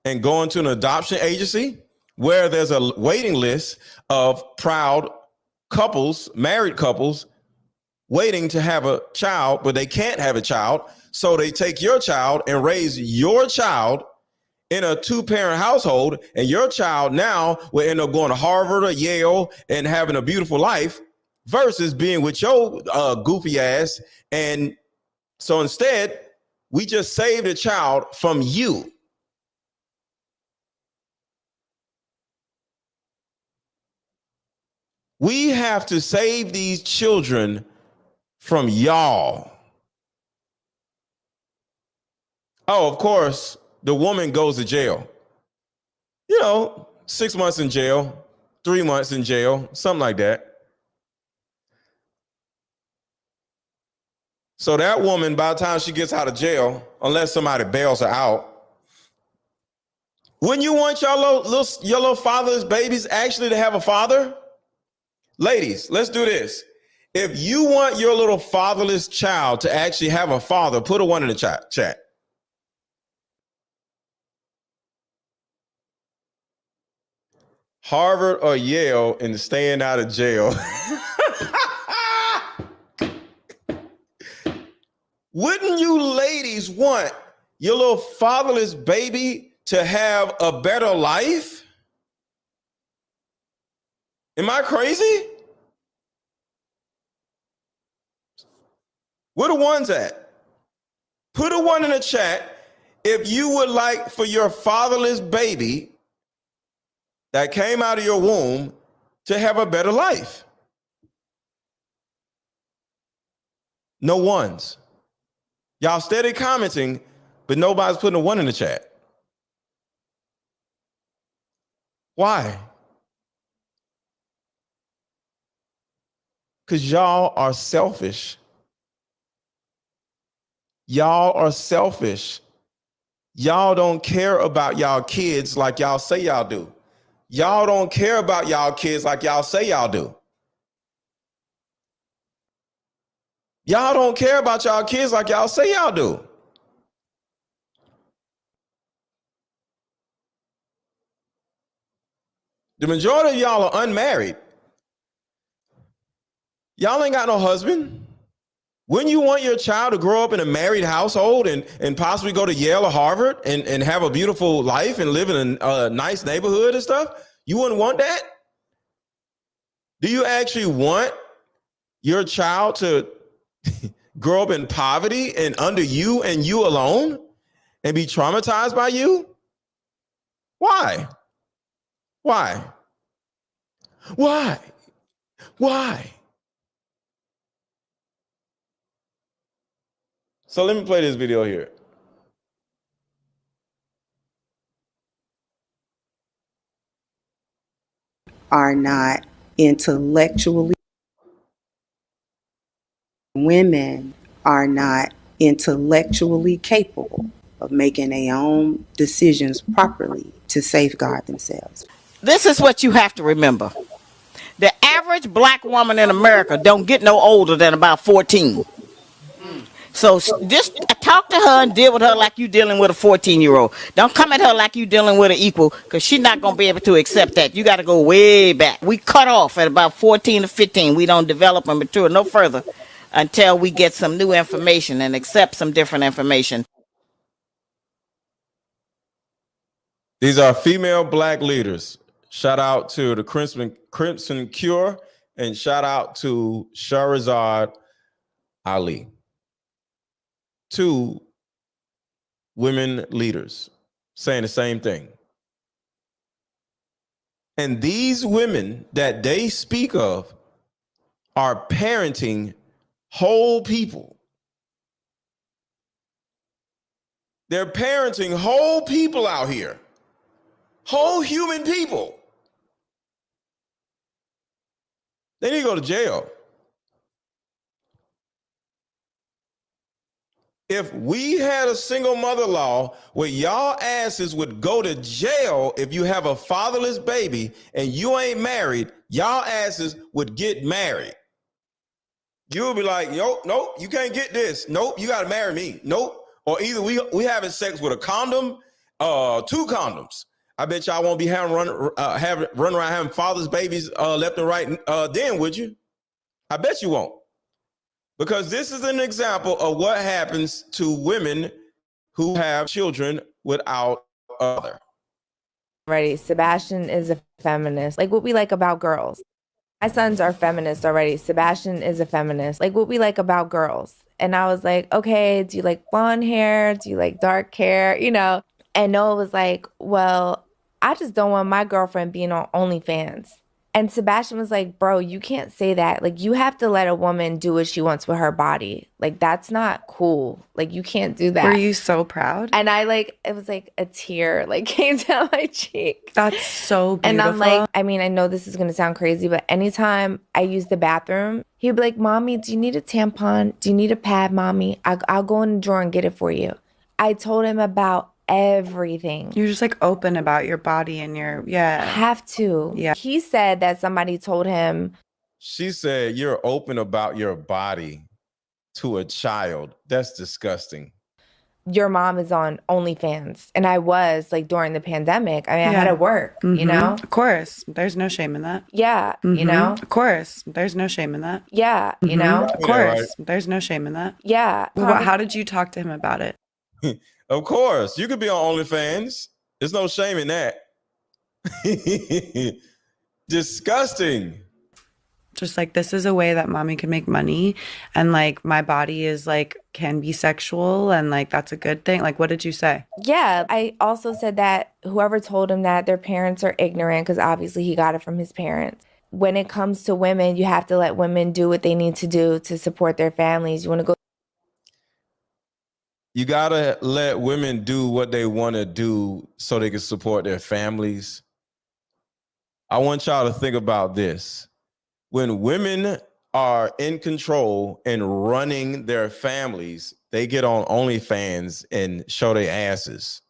and going to an adoption agency where there's a waiting list of proud couples, married couples, waiting to have a child, but they can't have a child. So they take your child and raise your child in a two-parent household, and your child now will end up going to Harvard or Yale and having a beautiful life versus being with your goofy ass. And so instead, we just saved a child from you. We have to save these children from y'all. Oh, of course, the woman goes to jail. 6 months in jail, 3 months in jail, something like that. So that woman, by the time she gets out of jail, unless somebody bails her out, wouldn't you want your little father's babies actually to have a father? Ladies, let's do this. If you want your little fatherless child to actually have a father, put a 1 in the chat. Harvard or Yale and staying out of jail. Wouldn't you ladies want your little fatherless baby to have a better life? Am I crazy? Where the ones at? Put a 1 in the chat if you would like for your fatherless baby that came out of your womb to have a better life. No ones. Y'all steady commenting, but nobody's putting a 1 in the chat. Why? Because y'all are selfish. Y'all are selfish. Y'all don't care about y'all kids like y'all say y'all do. Y'all don't care about y'all kids like y'all say y'all do. Y'all don't care about y'all kids like y'all say y'all do. The majority of y'all are unmarried. Y'all ain't got no husband. Wouldn't you want your child to grow up in a married household and possibly go to Yale or Harvard and have a beautiful life and live in a nice neighborhood and stuff? You wouldn't want that? Do you actually want your child to grow up in poverty and under you and you alone and be traumatized by you? Why? Why? Why? Why? So let me play this video here. Are not intellectually, women are not intellectually capable of making their own decisions properly to safeguard themselves. This is what you have to remember. The average black woman in America don't get no older than about 14. So just talk to her and deal with her like you dealing with a 14-year-old. Don't come at her like you dealing with an equal, because she's not going to be able to accept that. You got to go way back. We cut off at about 14 to 15. We don't develop and mature no further until we get some new information and accept some different information. These are female black leaders. Shout out to the Crimson Cure and shout out to Shahrazad Ali. 2 women leaders saying the same thing. And these women that they speak of are parenting whole people. They're parenting whole people out here. Whole human people. They need to go to jail. If we had a single mother law where y'all asses would go to jail if you have a fatherless baby and you ain't married, y'all asses would get married. You would be like, nope, you can't get this. Nope, you got to marry me. Nope. Or either we having sex with a condom, 2 condoms. I bet y'all won't be run around having father's babies left and right. Then would you? I bet you won't. Because this is an example of what happens to women who have children without a father. Already, Sebastian is a feminist. Like what we like about girls. My sons are feminists already. Sebastian is a feminist. Like what we like about girls. And I was like, okay, do you like blonde hair? Do you like dark hair? You know? And Noah was like, well, I just don't want my girlfriend being on OnlyFans. And Sebastian was like, bro, you can't say that. Like, you have to let a woman do what she wants with her body. Like, that's not cool. Like, you can't do that. Were you so proud? And I it was like a tear came down my cheek. That's so beautiful. And I'm like, I mean, I know this is going to sound crazy, but anytime I use the bathroom, he'd be like, Mommy, do you need a tampon? Do you need a pad, Mommy? I'll go in the drawer and get it for you. I told him about everything. You're just like open about your body and your, Have to. Yeah. He said that somebody told him She said, you're open about your body to a child. That's disgusting. Your mom is on OnlyFans. And I was like during the pandemic. I mean, I had Yeah. to work, you know? Of course. There's no shame in that. Yeah, you know? Of course. There's no shame in that. Yeah, you know? Of course. There's no shame in that. Yeah. How did you talk to him about it? Of course. You could be on OnlyFans. There's no shame in that. Disgusting. Just like, this is a way that mommy can make money, and like my body is like can be sexual, and like that's a good thing. Like, what did you say? Yeah, I also said that whoever told him that their parents are ignorant, because obviously he got it from his parents. When it comes to women, you have to let women do what they need to do to support their families. You want to go. You gotta let women do what they want to do so they can support their families. I want y'all to think about this. When women are in control and running their families, they get on OnlyFans and show their asses.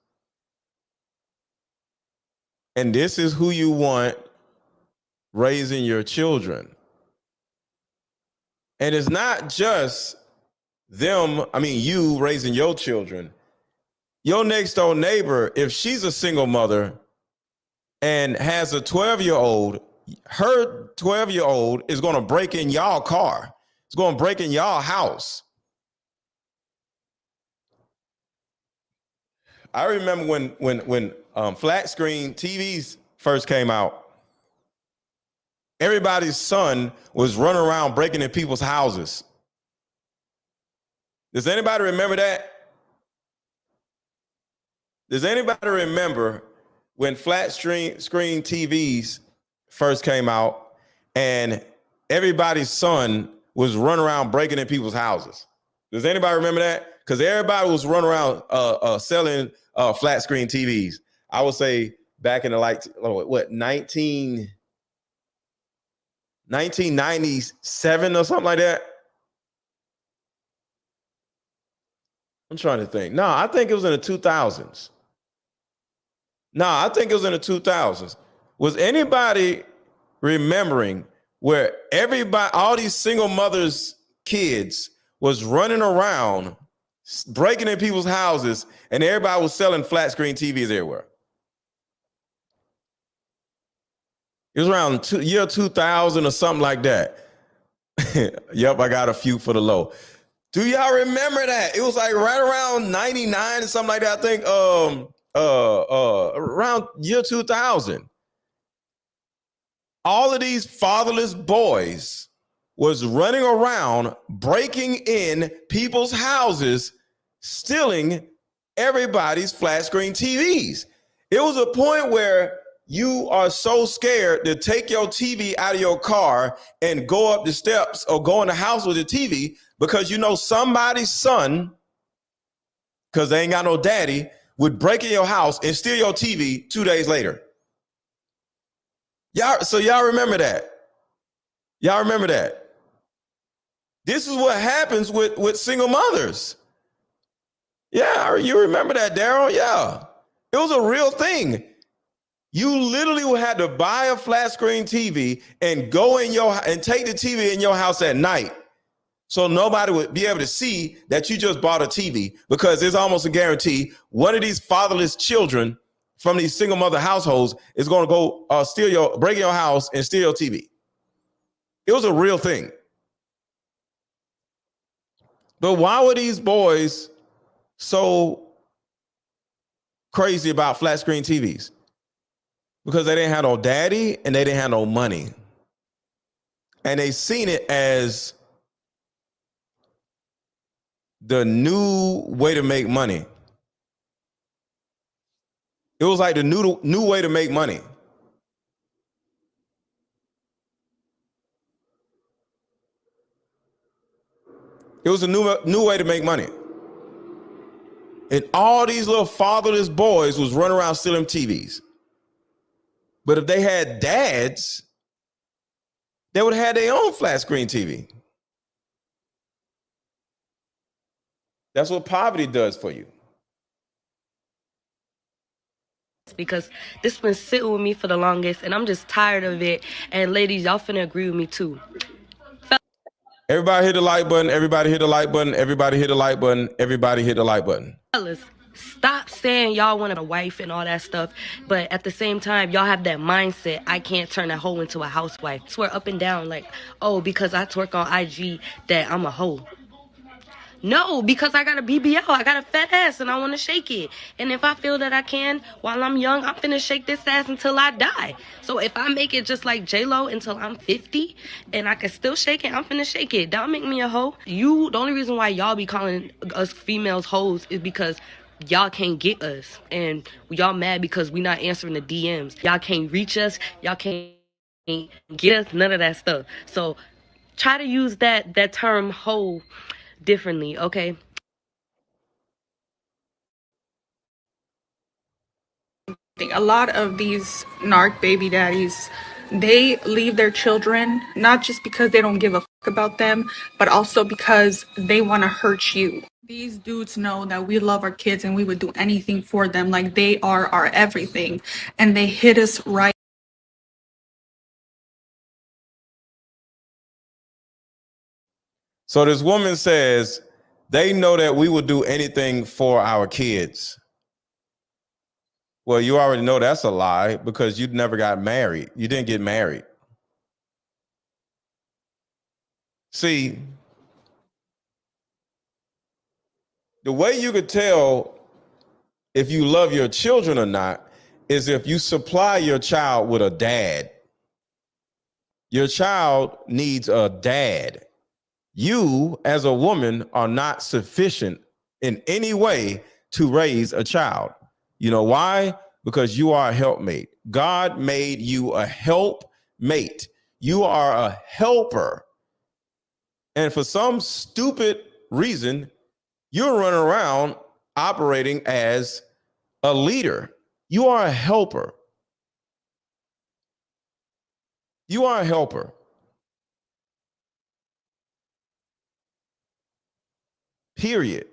And this is who you want raising your children. And it's not just them, you raising your children. Your next door neighbor, if she's a single mother and has a 12-year-old, her 12-year-old is going to break in y'all car. It's going to break in y'all house. I remember when flat screen TVs first came out, everybody's son was running around breaking in people's houses. Does anybody remember that? Does anybody remember when flat screen TVs first came out and everybody's son was running around breaking in people's houses? Does anybody remember that? Because everybody was running around selling flat screen TVs. I would say back in the 1997 or something like that. I'm trying to think. No, I think it was in the 2000s. Was anybody remembering where all these single mothers' kids was running around breaking in people's houses and everybody was selling flat screen TVs everywhere? It was around year 2000 or something like that. Yep, I got a few for the low. Do y'all remember that? It was like right around 99 or something like that. I think around year 2000. All of these fatherless boys was running around breaking in people's houses, stealing everybody's flat screen TVs. It was a point where you are so scared to take your TV out of your car and go up the steps or go in the house with the TV because you know somebody's son, because they ain't got no daddy, would break in your house and steal your TV 2 days later. Y'all remember that? Y'all remember that? This is what happens with single mothers. Yeah, you remember that, Daryl? Yeah. It was a real thing. You literally had to buy a flat screen TV and go and take the TV in your house at night so nobody would be able to see that you just bought a TV, because it's almost a guarantee one of these fatherless children from these single mother households is going to go break your house and steal your TV. It was a real thing. But why were these boys so crazy about flat screen TVs? Because they didn't have no daddy and they didn't have no money. And they seen it as the new way to make money. It was like the new way to make money. It was a new way to make money. And all these little fatherless boys was running around stealing TVs. But if they had dads, they would have had their own flat screen TV. That's what poverty does for you. because this been sitting with me for the longest, and I'm just tired of it. And ladies, y'all finna agree with me too. Everybody hit the like button. Everybody hit the like button. Everybody hit the like button. Everybody hit the like button. Fellas, stop saying y'all want a wife and all that stuff, but at the same time, y'all have that mindset, I can't turn a hoe into a housewife. I swear up and down, like, oh, because I twerk on IG that I'm a hoe. No, because I got a BBL, I got a fat ass, and I want to shake it. And if I feel that I can, while I'm young, I'm finna shake this ass until I die. So if I make it just like J-Lo until I'm 50, and I can still shake it, I'm finna shake it. Don't make me a hoe. The only reason why y'all be calling us females hoes is because y'all can't get us. And y'all mad because we not answering the DMs. Y'all can't reach us. Y'all can't get us, none of that stuff. So try to use that term hoe differently, okay? A lot of these narc baby daddies, they leave their children not just because they don't give a fuck about them, but also because they want to hurt you. These dudes know that we love our kids and we would do anything for them, like they are our everything, and they hit us right. So this woman says they know that we will do anything for our kids. Well, you already know that's a lie because you never got married. You didn't get married. See, the way you could tell if you love your children or not is if you supply your child with a dad. Your child needs a dad. You, as a woman, are not sufficient in any way to raise a child. You know why? Because you are a helpmate. God made you a helpmate. You are a helper. And for some stupid reason, you're running around operating as a leader. You are a helper. You are a helper. Period.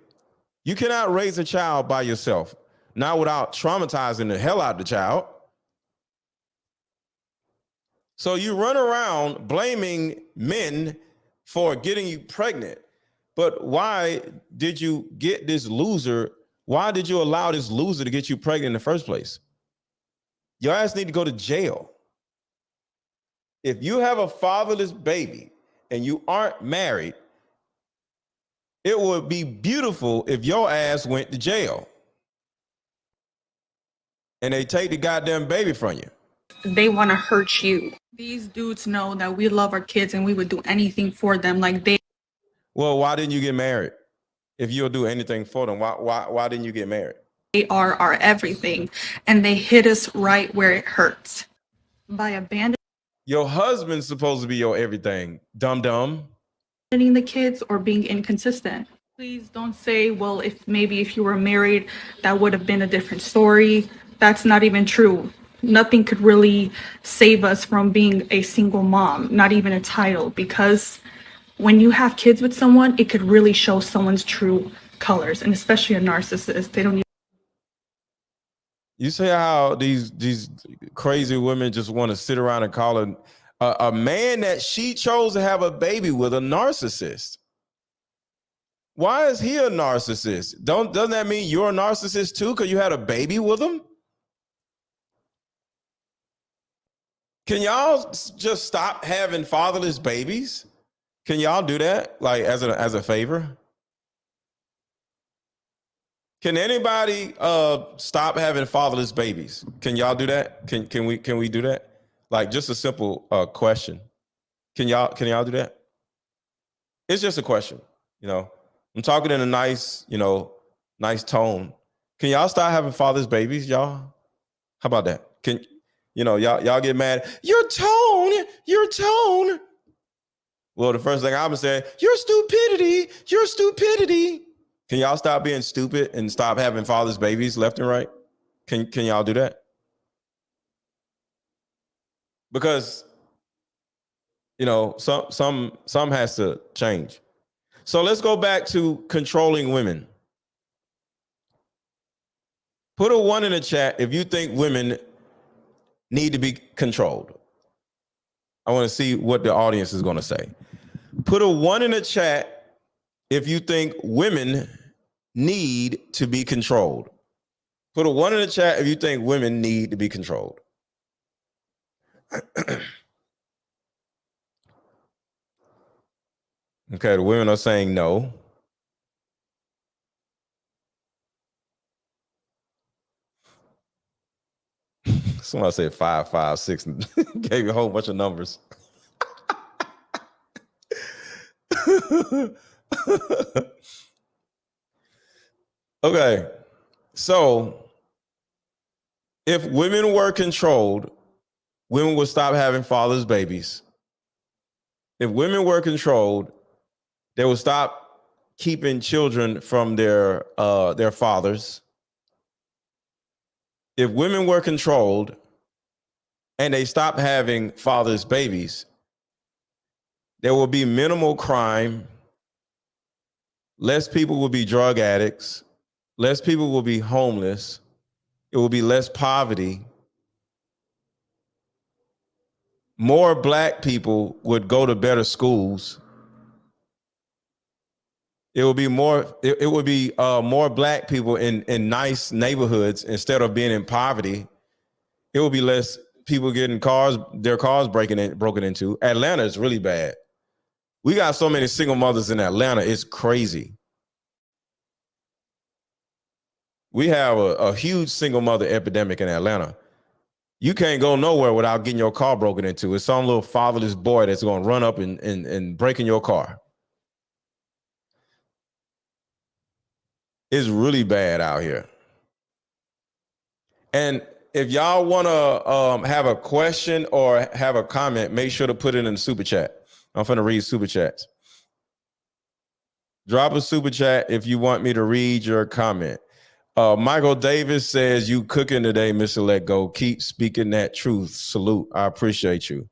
You cannot raise a child by yourself, not without traumatizing the hell out of the child. So you run around blaming men for getting you pregnant. But why did you get this loser? Why did you allow this loser to get you pregnant in the first place? Your ass need to go to jail. If you have a fatherless baby and you aren't married, it would be beautiful if your ass went to jail and they take the goddamn baby from you. They want to hurt you. These dudes know that we love our kids and we would do anything for them, like they. Well, why didn't you get married? If you'll do anything for them, why didn't you get married? They are our everything, and they hit us right where it hurts by abandoning Your husband's supposed to be your everything, dum-dum. the kids or being inconsistent. Please don't say, well, if you were married, that would have been a different story. That's not even true. Nothing could really save us from being a single mom, not even a title, because when you have kids with someone, it could really show someone's true colors, and especially a narcissist. They don't. You say how these crazy women just want to sit around and call a man that she chose to have a baby with a narcissist. Why is he a narcissist? Doesn't that mean you're a narcissist too because you had a baby with him? Can y'all just stop having fatherless babies? Can y'all do that, like as a favor? Can anybody stop having fatherless babies? Can y'all do that? Can we do that? Like just a simple question. Can y'all do that? It's just a question, you know. I'm talking in a nice, nice tone. Can y'all stop having fatherless babies, y'all? How about that? Can y'all get mad? Your tone. Well, the first thing I'm gonna say, your stupidity. Can y'all stop being stupid and stop having fatherless babies left and right? Can y'all do that? Because some has to change. So let's go back to controlling women. Put a 1 in the chat if you think women need to be controlled. I want to see what the audience is going to say. Put a 1 in the chat if you think women need to be controlled. Put a 1 in the chat if you think women need to be controlled. Okay, the women are saying no. Somebody said 5, 5, 6, and gave you a whole bunch of numbers. Okay, so if women were controlled, women would stop having fathers' babies. If women were controlled, they would stop keeping children from their fathers. If women were controlled and they stopped having fathers' babies, there will be minimal crime. Less people will be drug addicts. Less people will be homeless. It will be less poverty. More black people would go to better schools. It would be more black people in nice neighborhoods instead of being in poverty. It will be less people getting their cars broken into. Atlanta is really bad. We got so many single mothers in Atlanta. It's crazy. We have a huge single mother epidemic in Atlanta. You can't go nowhere without getting your car broken into. It's some little fatherless boy that's going to run up and break in your car. It's really bad out here. And if y'all want to have a question or have a comment, make sure to put it in the super chat. I'm finna read super chats. Drop a super chat if you want me to read your comment. Michael Davis says, you cooking today, MrLetGo. Keep speaking that truth. Salute. I appreciate you.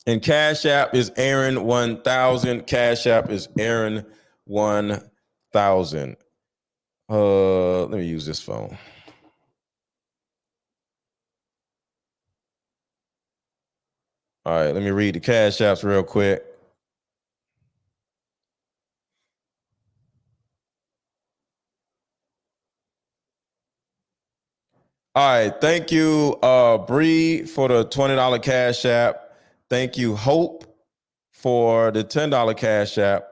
And Cash App is Aaron 1000. Cash App is Aaron 1000. Let me use this phone. All right, let me read the Cash Apps real quick. All right, thank you, Bree, for the $20 Cash App. Thank you, Hope, for the $10 Cash App.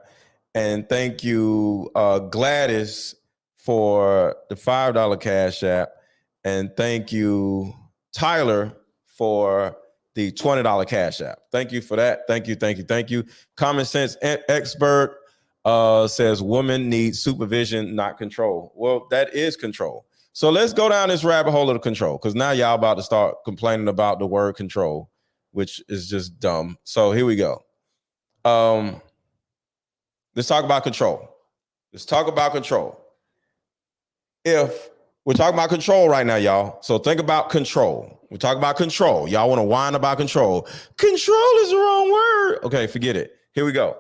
And thank you, Gladys, for the $5 Cash App. And thank you, Tyler, for the $20 Cash App. Thank you for that. Thank you, thank you, thank you. Common Sense Expert says women need supervision, not control. Well, that is control. So let's go down this rabbit hole of control, because now y'all about to start complaining about the word control, which is just dumb. So here we go. Let's talk about control. Let's talk about control. If we're talking about control right now, y'all. So think about control. We're talking about control. Y'all want to whine about control. Control is the wrong word. Okay, forget it. Here we go.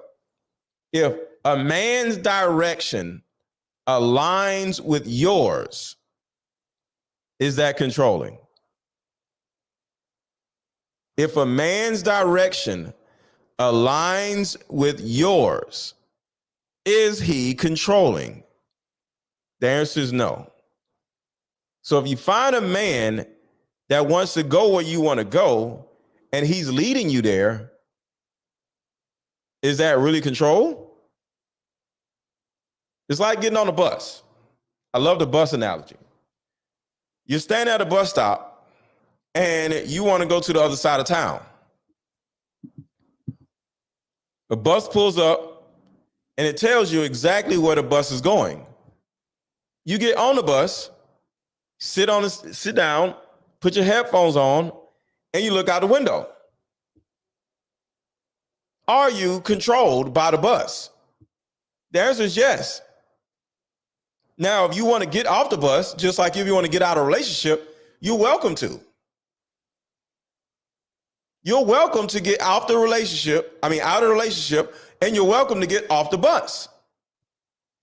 If a man's direction aligns with yours, is that controlling? If a man's direction aligns with yours, is he controlling? The answer is no. So if you find a man that wants to go where you want to go and he's leading you there, is that really control? It's like getting on a bus. I love the bus analogy. You're standing at a bus stop and you want to go to the other side of town. The bus pulls up and it tells you exactly where the bus is going. You get on the bus, sit down, put your headphones on, and you look out the window. Are you controlled by the bus? The answer is yes. Now, if you want to get off the bus, just like if you want to get out of a relationship, you're welcome to. You're welcome to get out of the relationship, and you're welcome to get off the bus.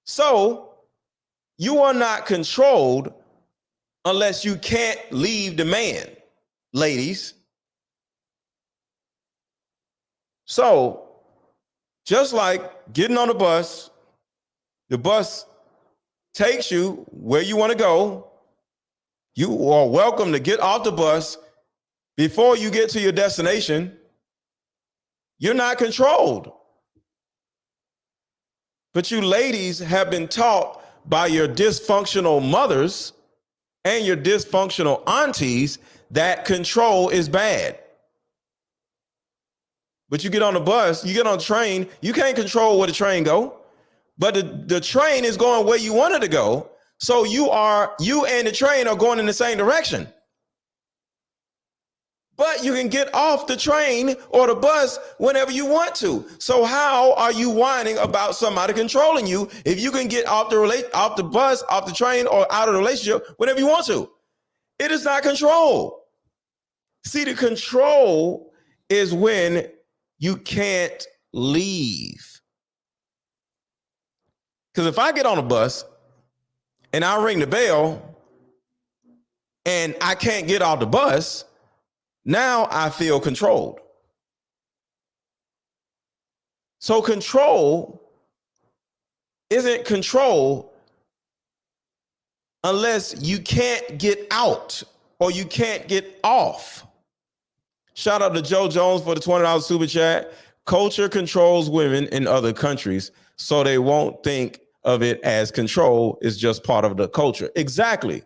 So You are not controlled unless you can't leave the man, ladies. So, just like getting on the bus takes you where you want to go. You are welcome to get off the bus before you get to your destination. You're not controlled. But you ladies have been taught by your dysfunctional mothers and your dysfunctional aunties that control is bad. But you get on the bus, you get on the train, you can't control where the train go, but the train is going where you want it to go. So you and the train are going in the same direction. But you can get off the train or the bus whenever you want to. So how are you whining about somebody controlling you if you can get off the bus, off the train, or out of the relationship whenever you want to? It is not control. See, the control is when you can't leave. Because if I get on a bus and I ring the bell and I can't get off the bus, now I feel controlled. So control isn't control unless you can't get out or you can't get off. Shout out to Joe Jones for the $20 super chat. Culture controls women in other countries, so they won't think of it as control. It's just part of the culture. Exactly.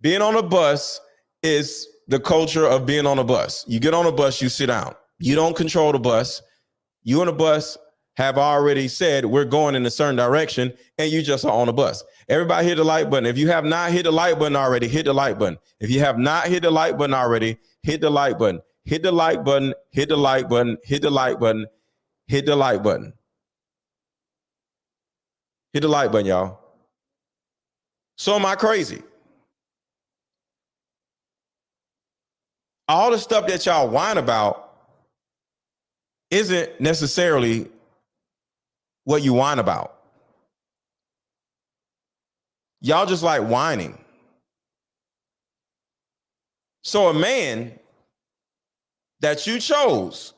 Being on a bus is the culture of being on a bus. You get on a bus, you sit down. You don't control the bus. You and the bus have already said we're going in a certain direction, and you just are on a bus. Everybody hit the like button. If you have not hit the like button already, hit the like button. If you have not hit the like button already, hit the like button. Hit the like button, hit the like button, hit the like button, hit the like button. Hit the like button, y'all. So am I crazy? All the stuff that y'all whine about isn't necessarily what you whine about. Y'all just like whining. So a man that you chose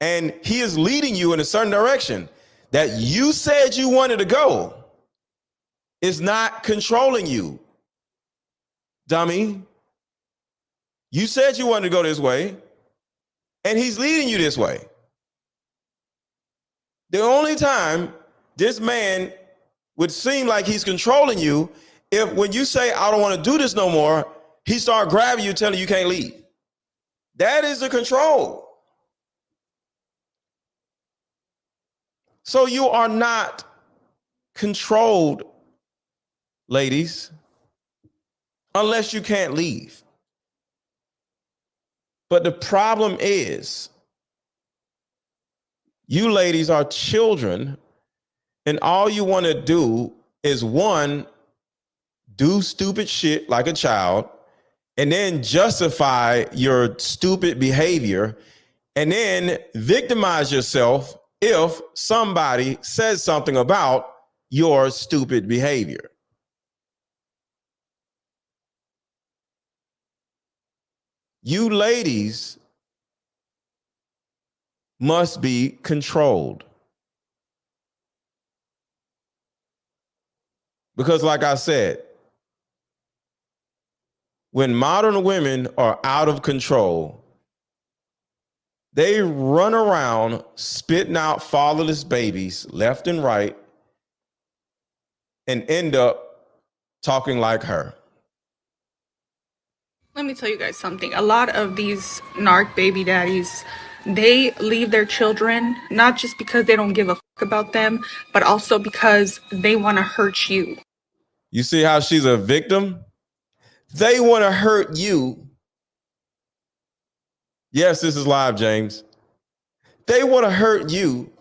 and he is leading you in a certain direction that you said you wanted to go is not controlling you, dummy. You said you wanted to go this way, and he's leading you this way. The only time this man would seem like he's controlling you if when you say, I don't want to do this no more, he start grabbing you, telling you can't leave. That is the control. So you are not controlled, ladies, unless you can't leave. But the problem is, you ladies are children, and all you want to do is, one, do stupid shit like a child, and then justify your stupid behavior, and then victimize yourself if somebody says something about your stupid behavior. You ladies must be controlled. Because like I said, when modern women are out of control, they run around spitting out fatherless babies left and right and end up talking like her. Let me tell you guys something. A lot of these narc baby daddies, they leave their children not just because they don't give a fuck about them, but also because they want to hurt you. You see how she's a victim? They want to hurt you. Yes, this is live, James. They want to hurt you.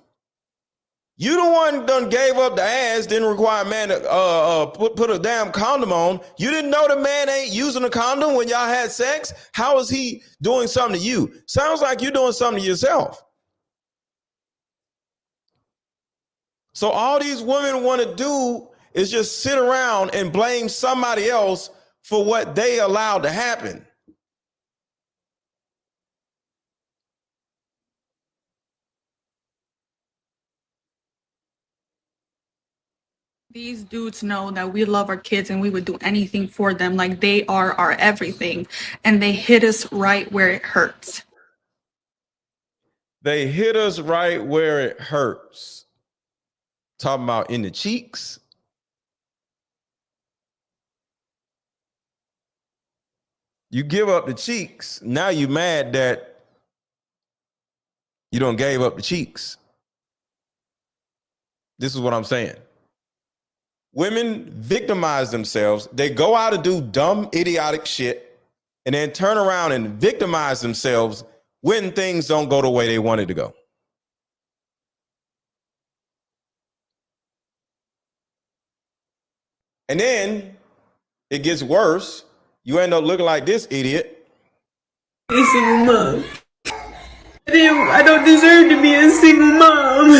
You the one done gave up the ass, didn't require a man to put a damn condom on. You didn't know the man ain't using a condom when y'all had sex? How is he doing something to you? Sounds like you're doing something to yourself. So all these women want to do is just sit around and blame somebody else for what they allowed to happen. These dudes know that we love our kids and we would do anything for them. Like, they are our everything. And they hit us right where it hurts. They hit us right where it hurts. Talking about in the cheeks. You give up the cheeks. Now you mad that you don't gave up the cheeks. This is what I'm saying. Women victimize themselves. They go out and do dumb, idiotic shit and then turn around and victimize themselves when things don't go the way they wanted to go. And then it gets worse. You end up looking like this idiot. A single mom. I don't deserve to be a single mom.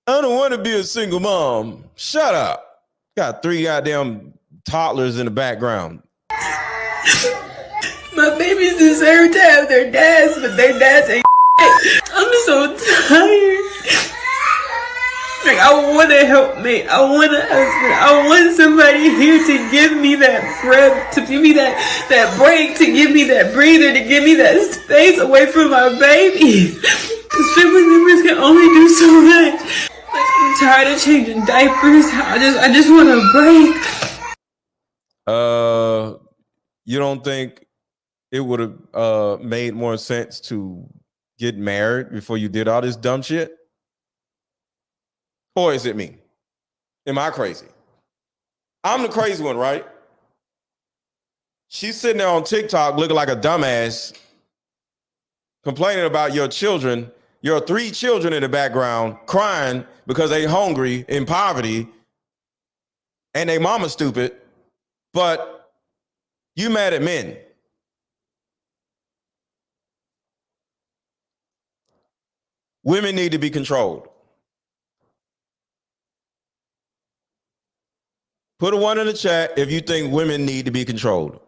I don't want to be a single mom. Shut up. Got 3 goddamn toddlers in the background. My babies deserve to have their dads, but their dads ain't. I'm so tired. Like, I want a helpmate. I want a husband. I want somebody here to give me that breath, to give me that break, to give me that breather, to give me that space away from my baby. Because family members can only do so much. Like, I'm tired of changing diapers. I just want a break. You don't think it would have made more sense to get married before you did all this dumb shit? Or is it me? Am I crazy? I'm the crazy one, right? She's sitting there on TikTok looking like a dumbass, complaining about your children, your 3 children in the background, crying because they hungry in poverty and they mama stupid, but you mad at men. Women need to be controlled. Put a 1 in the chat if you think women need to be controlled.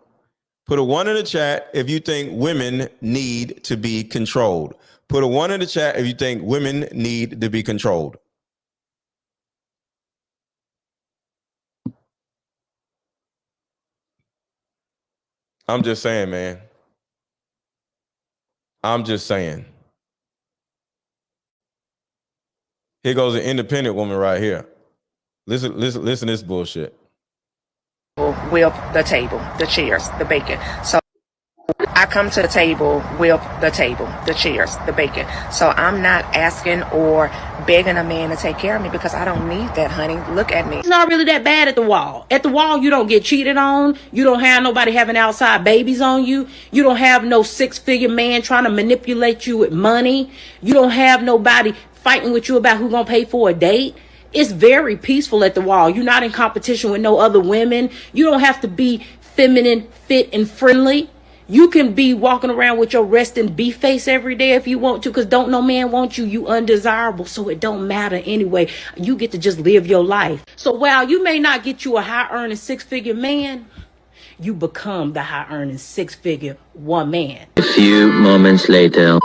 Put a 1 in the chat if you think women need to be controlled. Put a 1 in the chat if you think women need to be controlled. I'm just saying, man. I'm just saying. Here goes an independent woman right here. Listen to this bullshit. With the table, the chairs, the bacon. So I come to the table with the table, the chairs, the bacon. So I'm not asking or begging a man to take care of me because I don't need that, honey. Look at me. It's not really that bad at the wall. At the wall, you don't get cheated on. You don't have nobody having outside babies on you. You don't have no 6-figure man trying to manipulate you with money. You don't have nobody fighting with you about who gonna pay for a date. It's very peaceful at the wall. You're not in competition with no other women. You don't have to be feminine, fit, and friendly. You can be walking around with your resting beef face every day if you want to, because don't no man want you. You undesirable, so it don't matter anyway. You get to just live your life. So while you may not get you a high-earning 6-figure man, you become the high-earning 6-figure woman. A few moments later.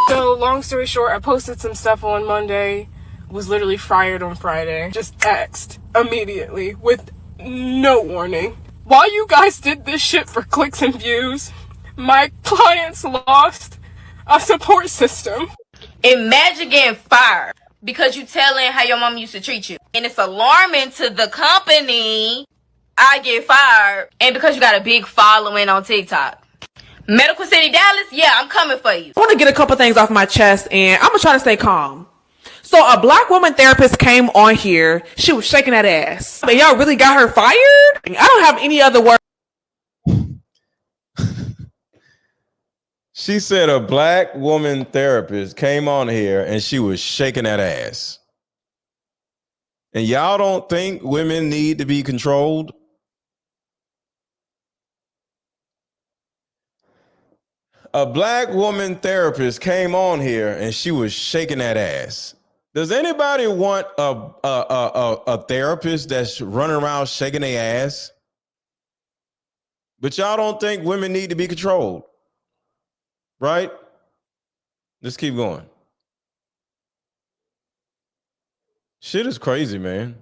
So long story short, I posted some stuff on Monday, was literally fired on Friday, just axed immediately with no warning. While you guys did this shit for clicks and views, my clients lost a support system. Imagine getting fired because you telling how your mom used to treat you. And it's alarming to the company. I get fired, and because you got a big following on TikTok. Medical City Dallas, yeah, I'm coming for you. I want to get a couple things off my chest, and I'm going to try to stay calm. So a black woman therapist came on here. She was shaking that ass. And y'all really got her fired? I don't have any other word. She said a black woman therapist came on here and she was shaking that ass. And y'all don't think women need to be controlled? A black woman therapist came on here and she was shaking that ass. Does anybody want a therapist that's running around shaking their ass? But y'all don't think women need to be controlled, right? Let's keep going. Shit is crazy, man.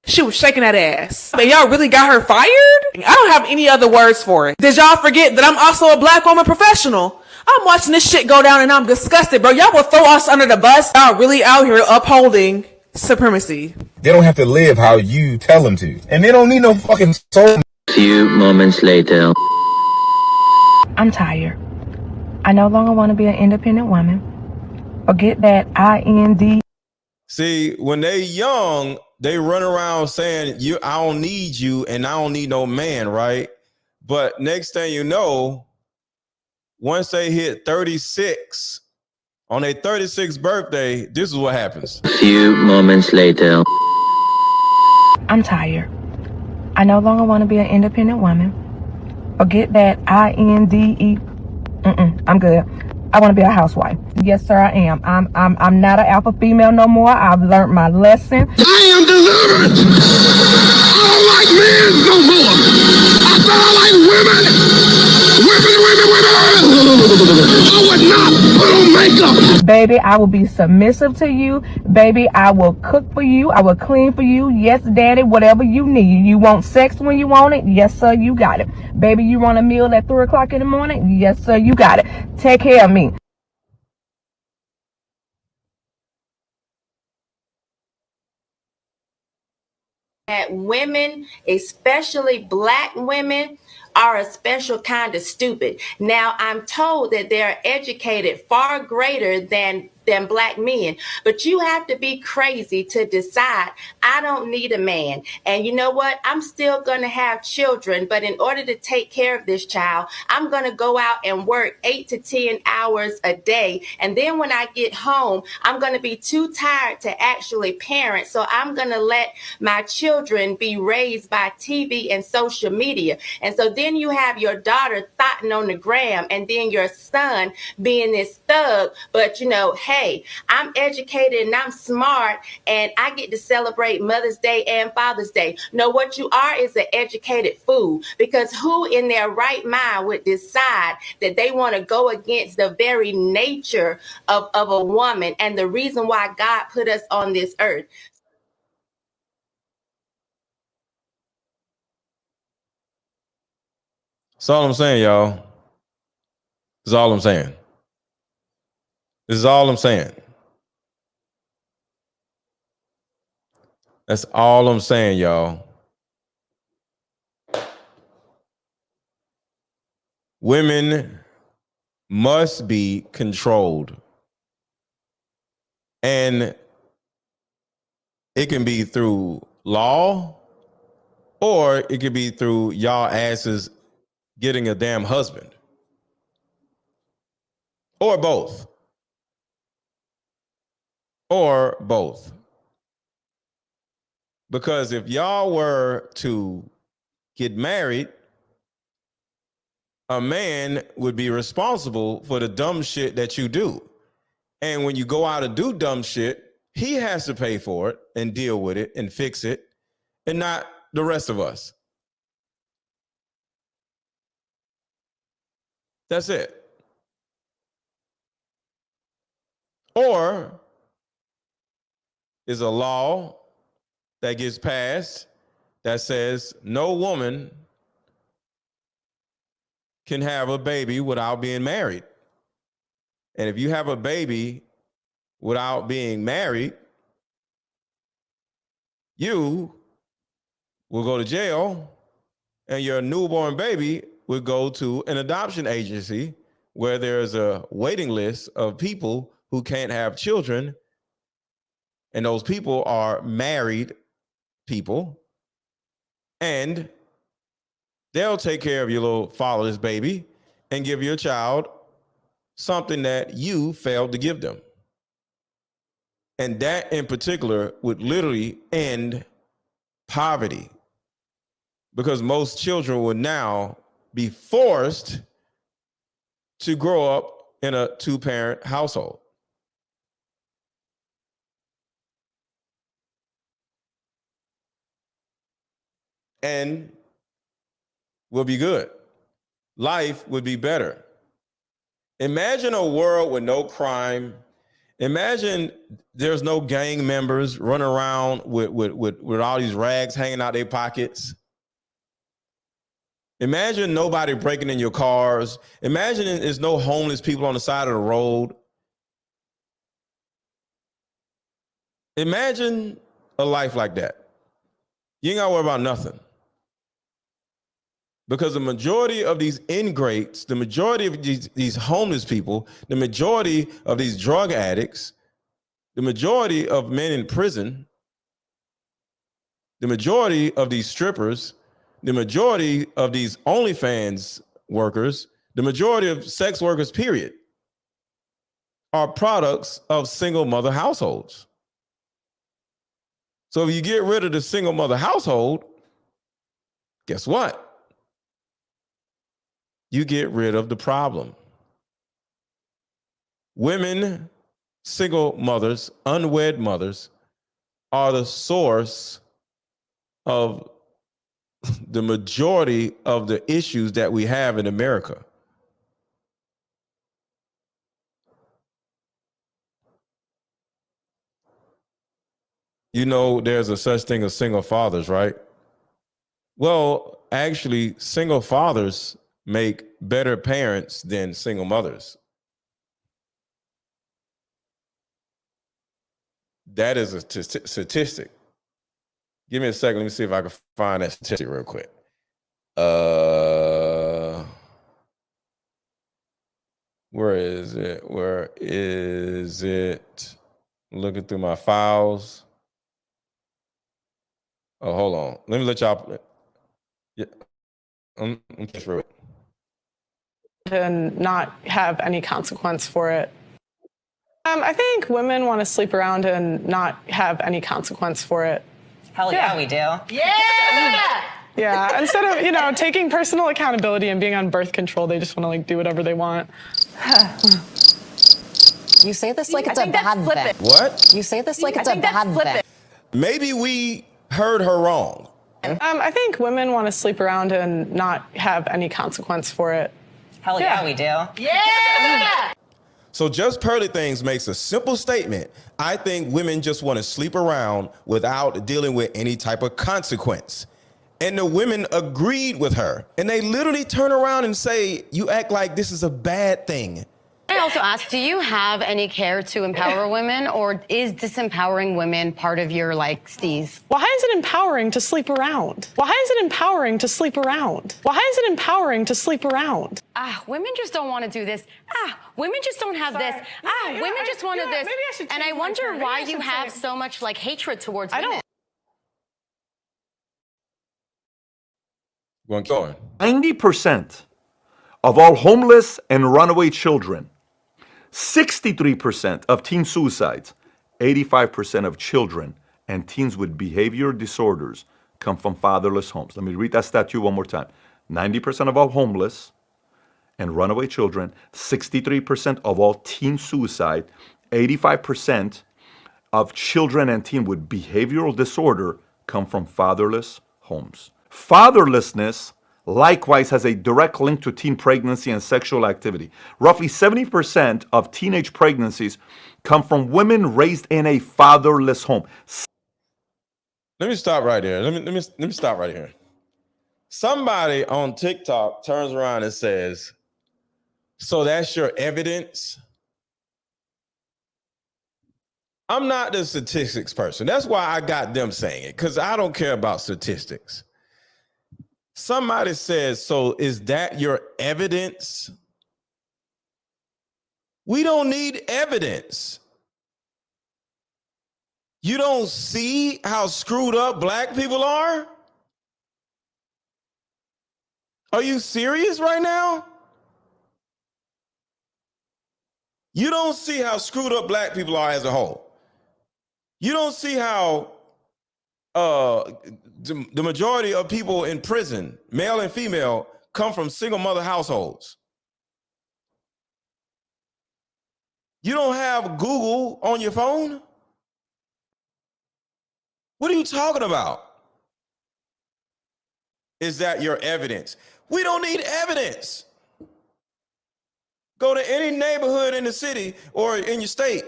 She was shaking that ass. And y'all really got her fired? I don't have any other words for it. Did y'all forget that I'm also a black woman professional? I'm watching this shit go down and I'm disgusted, bro. Y'all will throw us under the bus. Y'all really out here upholding supremacy. They don't have to live how you tell them to. And they don't need no fucking soul. Few moments later. I'm tired. I no longer want to be an independent woman. Forget that IND. See, when they young, they run around saying, I don't need you and I don't need no man, right? But next thing you know, once they hit 36, on their 36th birthday, this is what happens. Few moments later. I'm tired. I no longer want to be an independent woman. Forget that INDE. I'm good. I want to be a housewife. Yes, sir, I am. I'm not an alpha female no more. I've learned my lesson. I am delivered. I don't like men no more. I said I like women. I would not put on makeup. Baby, I will be submissive to you. Baby, I will cook for you. I will clean for you. Yes, daddy, whatever you need. You want sex when you want it? Yes, sir, you got it. Baby, you want a meal at 3 o'clock in the morning? Yes, sir, you got it. Take care of me. That women, especially black women, are a special kind of stupid. Now, I'm told that they're educated far greater than black men, but you have to be crazy to decide, I don't need a man. And you know what? I'm still going to have children, but in order to take care of this child, I'm going to go out and work 8 to 10 hours a day. And then when I get home, I'm going to be too tired to actually parent. So I'm going to let my children be raised by TV and social media. And so then you have your daughter thotting on the gram, and then your son being this thug. But you know, hey, I'm educated and I'm smart, and I get to celebrate Mother's Day and Father's Day. No, what you are is an educated fool, because who in their right mind would decide that they want to go against the very nature of a woman and the reason why God put us on this earth? That's all I'm saying, y'all. That's all I'm saying. This is all I'm saying. That's all I'm saying, y'all. Women must be controlled. And it can be through law, or it could be through y'all asses getting a damn husband. Or both. Or both. Because if y'all were to get married, a man would be responsible for the dumb shit that you do. And when you go out and do dumb shit, he has to pay for it and deal with it and fix it, and not the rest of us. That's it. Or is a law that gets passed that says no woman can have a baby without being married. And if you have a baby without being married, you will go to jail, and your newborn baby would go to an adoption agency where there's a waiting list of people who can't have children. And those people are married people. And they'll take care of your little fatherless baby and give your child something that you failed to give them. And that in particular would literally end poverty, because most children would now be forced to grow up in a two-parent household. And we'll be good. Life would be better. Imagine a world with no crime. Imagine there's no gang members running around with all these rags hanging out their pockets. Imagine nobody breaking in your cars. Imagine there's no homeless people on the side of the road. Imagine a life like that. You ain't got to worry about nothing. Because the majority of these ingrates, the majority of these homeless people, the majority of these drug addicts, the majority of men in prison, the majority of these strippers, the majority of these OnlyFans workers, the majority of sex workers, period, are products of single mother households. So if you get rid of the single mother household, guess what? You get rid of the problem. Women, single mothers, unwed mothers are the source of the majority of the issues that we have in America. You know, there's a such thing as single fathers, right? Well, actually, single fathers make better parents than single mothers. That is a statistic. Give me a second. Let me see if I can find that statistic real quick. Where is it? Where is it? Looking through my files. Oh, hold on. Let me let y'all. Yeah, I'm just real. And not have any consequence for it. I think women want to sleep around and not have any consequence for it. Hell yeah, we do. Yeah! Yeah, instead of, taking personal accountability and being on birth control, they just want to, do whatever they want. You say this like it's a bad thing. What? You say this like it's a bad thing. Maybe we heard her wrong. I think women want to sleep around and not have any consequence for it. Hell yeah, we do. Yeah! So Just Pearly Things makes a simple statement. I think women just want to sleep around without dealing with any type of consequence. And the women agreed with her. And they literally turn around and say, you act like this is a bad thing. I also asked, do you have any care to empower women, or is disempowering women part of your, steez? Why is it empowering to sleep around? Why is it empowering to sleep around? Why is it empowering to sleep around? Women just don't want to do this. Women just don't have this. Women just wanted this. And I wonder why you have so much, hatred towards women. Going. 90% of all homeless and runaway children, 63% of teen suicides, 85% of children and teens with behavior disorders come from fatherless homes. Let me read that stat to you one more time. 90% of all homeless and runaway children, 63% of all teen suicide, 85% of children and teens with behavioral disorder come from fatherless homes. Fatherlessness likewise has a direct link to teen pregnancy and sexual activity. Roughly 70% of teenage pregnancies come from women raised in a fatherless home. Let me stop right there. Let me stop right here. Somebody on TikTok turns around and says, so that's your evidence? I'm not the statistics person. That's why I got them saying it, because I don't care about statistics. Somebody says, so is that your evidence? We don't need evidence. You don't see how screwed up black people are? Are you serious right now? You don't see how screwed up black people are as a whole. You don't see how the majority of people in prison, male and female, come from single mother households. You don't have Google on your phone? What are you talking about? Is that your evidence? We don't need evidence. Go to any neighborhood in the city or in your state,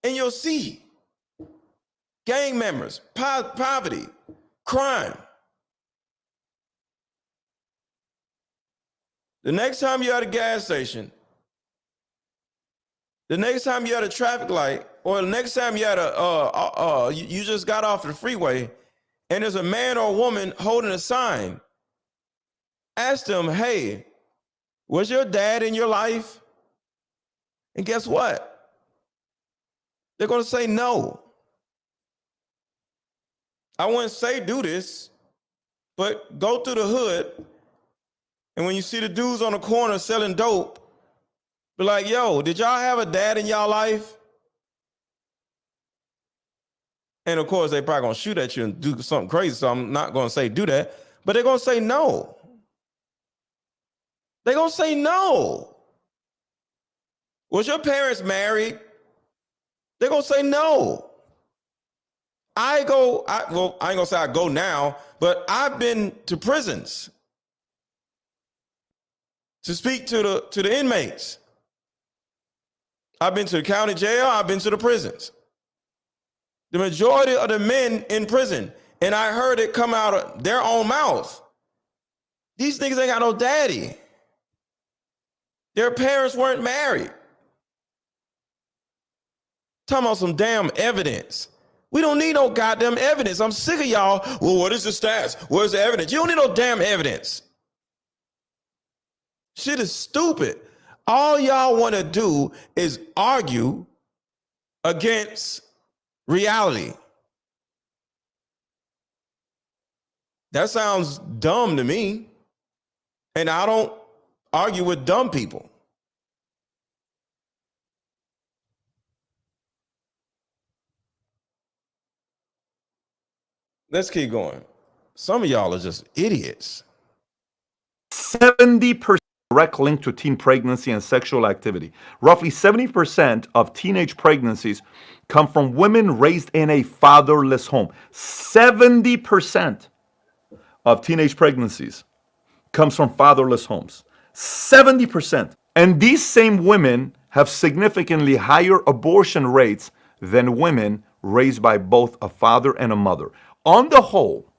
and you'll see gang members, poverty, crime. The next time you're at a gas station, the next time you're at a traffic light, or the next time you're at you just got off the freeway, and there's a man or a woman holding a sign, ask them, hey, was your dad in your life? And guess what? They're going to say no. I wouldn't say do this, but go through the hood, and when you see the dudes on the corner selling dope, be like, yo, did y'all have a dad in y'all life? And of course, they probably gonna shoot at you and do something crazy, so I'm not gonna say do that, but they're gonna say no. They're gonna say no. Was your parents married? They're gonna say no. I ain't gonna say I go now, but I've been to prisons to speak to the inmates. I've been to the county jail, I've been to the prisons. The majority of the men in prison, and I heard it come out of their own mouth. These niggas ain't got no daddy. Their parents weren't married. Talking about some damn evidence. We don't need no goddamn evidence. I'm sick of y'all. Well, what is the stats? Where's the evidence? You don't need no damn evidence. Shit is stupid. All y'all want to do is argue against reality. That sounds dumb to me. And I don't argue with dumb people. Let's keep going. Some of y'all are just idiots. 70% direct link to teen pregnancy and sexual activity. Roughly 70% of teenage pregnancies come from women raised in a fatherless home. 70% of teenage pregnancies comes from fatherless homes. 70%. And these same women have significantly higher abortion rates than women raised by both a father and a mother. On the whole,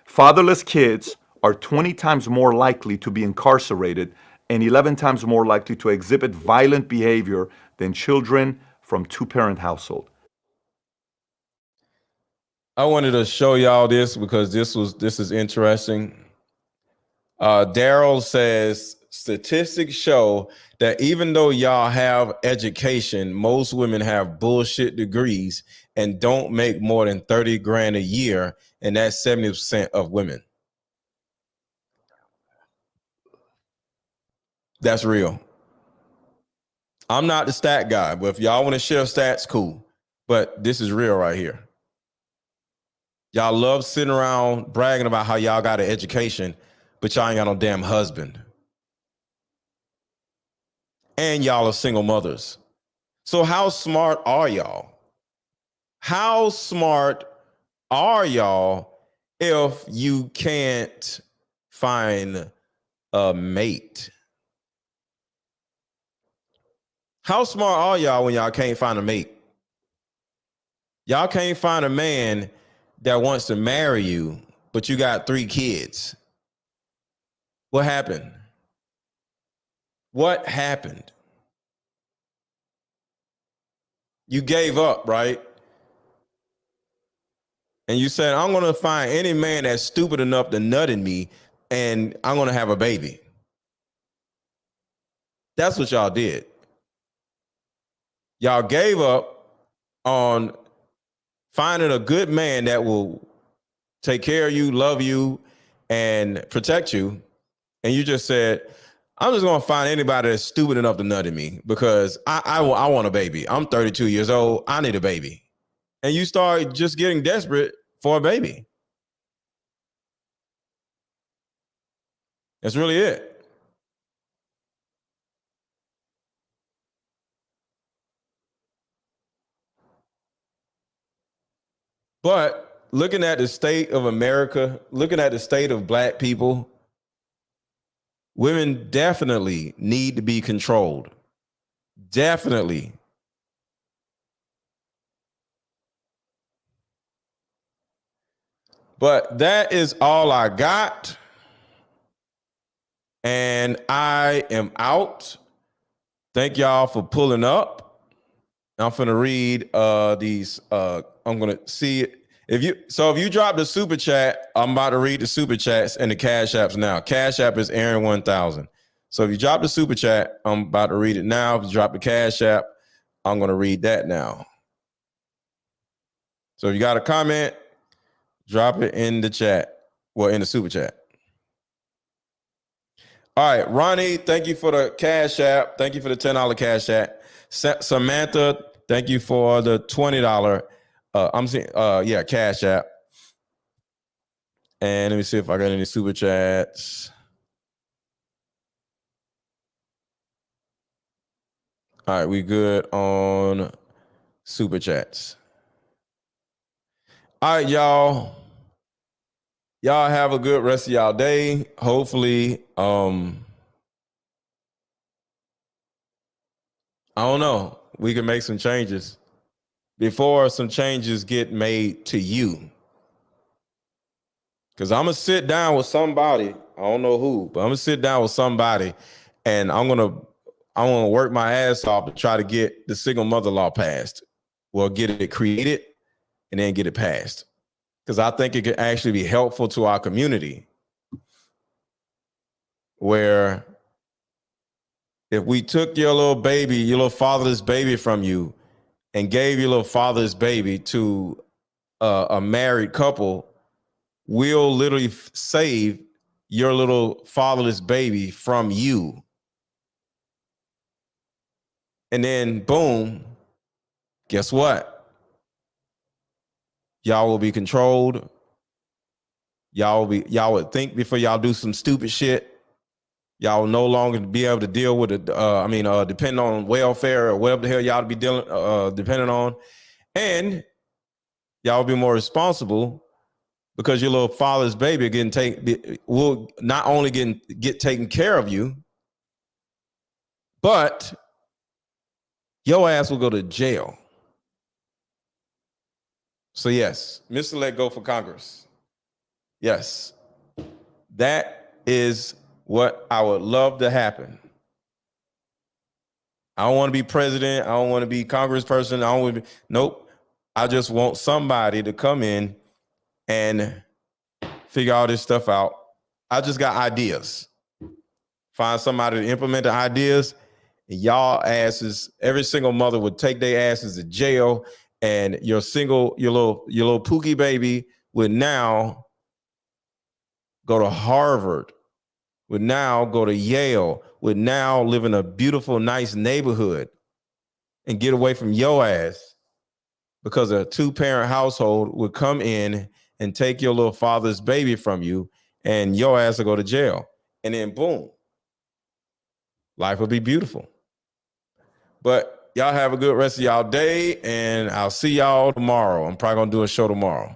fatherless kids are 20 times more likely to be incarcerated and 11 times more likely to exhibit violent behavior than children from two-parent household. I wanted to show y'all this because this is interesting. Daryl says statistics show that even though y'all have education, most women have bullshit degrees and don't make more than 30 grand a year, and that's 70% of women. That's real. I'm not the stat guy, but if y'all want to share stats, cool. But this is real right here. Y'all love sitting around bragging about how y'all got an education, but y'all ain't got no damn husband. And y'all are single mothers. So how smart are y'all? How smart are y'all if you can't find a mate? How smart are y'all when y'all can't find a mate? Y'all can't find a man that wants to marry you, but you got 3 kids. What happened? What happened? You gave up, right? And you said, I'm going to find any man that's stupid enough to nut in me, and I'm going to have a baby. That's what y'all did. Y'all gave up on finding a good man that will take care of you, love you, and protect you. And you just said, I'm just going to find anybody that's stupid enough to nut in me because I want a baby. I'm 32 years old. I need a baby. And you start just getting desperate for a baby. That's really it. But looking at the state of America, looking at the state of black people, women definitely need to be controlled. Definitely. But that is all I got. And I am out. Thank y'all for pulling up. I'm finna read these. I'm gonna see if you drop the super chat, I'm about to read the super chats and the cash apps now. Cash app is Aaron 1000. So if you drop the super chat, I'm about to read it now. If you drop the cash app, I'm gonna read that now. So if you got a comment, drop it in the chat. Well, in the super chat. All right, Ronnie, thank you for the cash app. Thank you for the $10 cash app. Samantha, thank you for the $20. Cash app. And let me see if I got any super chats. All right, we good on super chats. All right, y'all. Y'all have a good rest of y'all day. Hopefully, I don't know, we can make some changes before some changes get made to you. Because I'm going to sit down with somebody, I don't know who, but I'm going to sit down with somebody and I'm going to work my ass off to try to get the single mother law passed. Well, get it created and then get it passed. Because I think it could actually be helpful to our community. Where if we took your little baby, your little fatherless baby from you and gave your little fatherless baby to a married couple, we'll literally save your little fatherless baby from you. And then boom, guess what? Y'all will be controlled. Y'all would think before y'all do some stupid shit. Y'all will no longer be able to deal with it. Depending on welfare or whatever the hell y'all be depending on. And y'all will be more responsible because your little father's baby will not only get taken care of you, but your ass will go to jail. So yes, MrLetGo for Congress. Yes, that is what I would love to happen. I don't want to be president. I don't want to be congressperson. Nope. I just want somebody to come in and figure all this stuff out. I just got ideas. Find somebody to implement the ideas. And y'all asses, every single mother would take their asses to jail, and your little pookie baby would now go to Harvard, would now go to Yale, would now live in a beautiful, nice neighborhood and get away from your ass because a 2-parent household would come in and take your little father's baby from you and your ass will go to jail. And then boom, life will be beautiful. But y'all have a good rest of y'all day and I'll see y'all tomorrow. I'm probably gonna do a show tomorrow.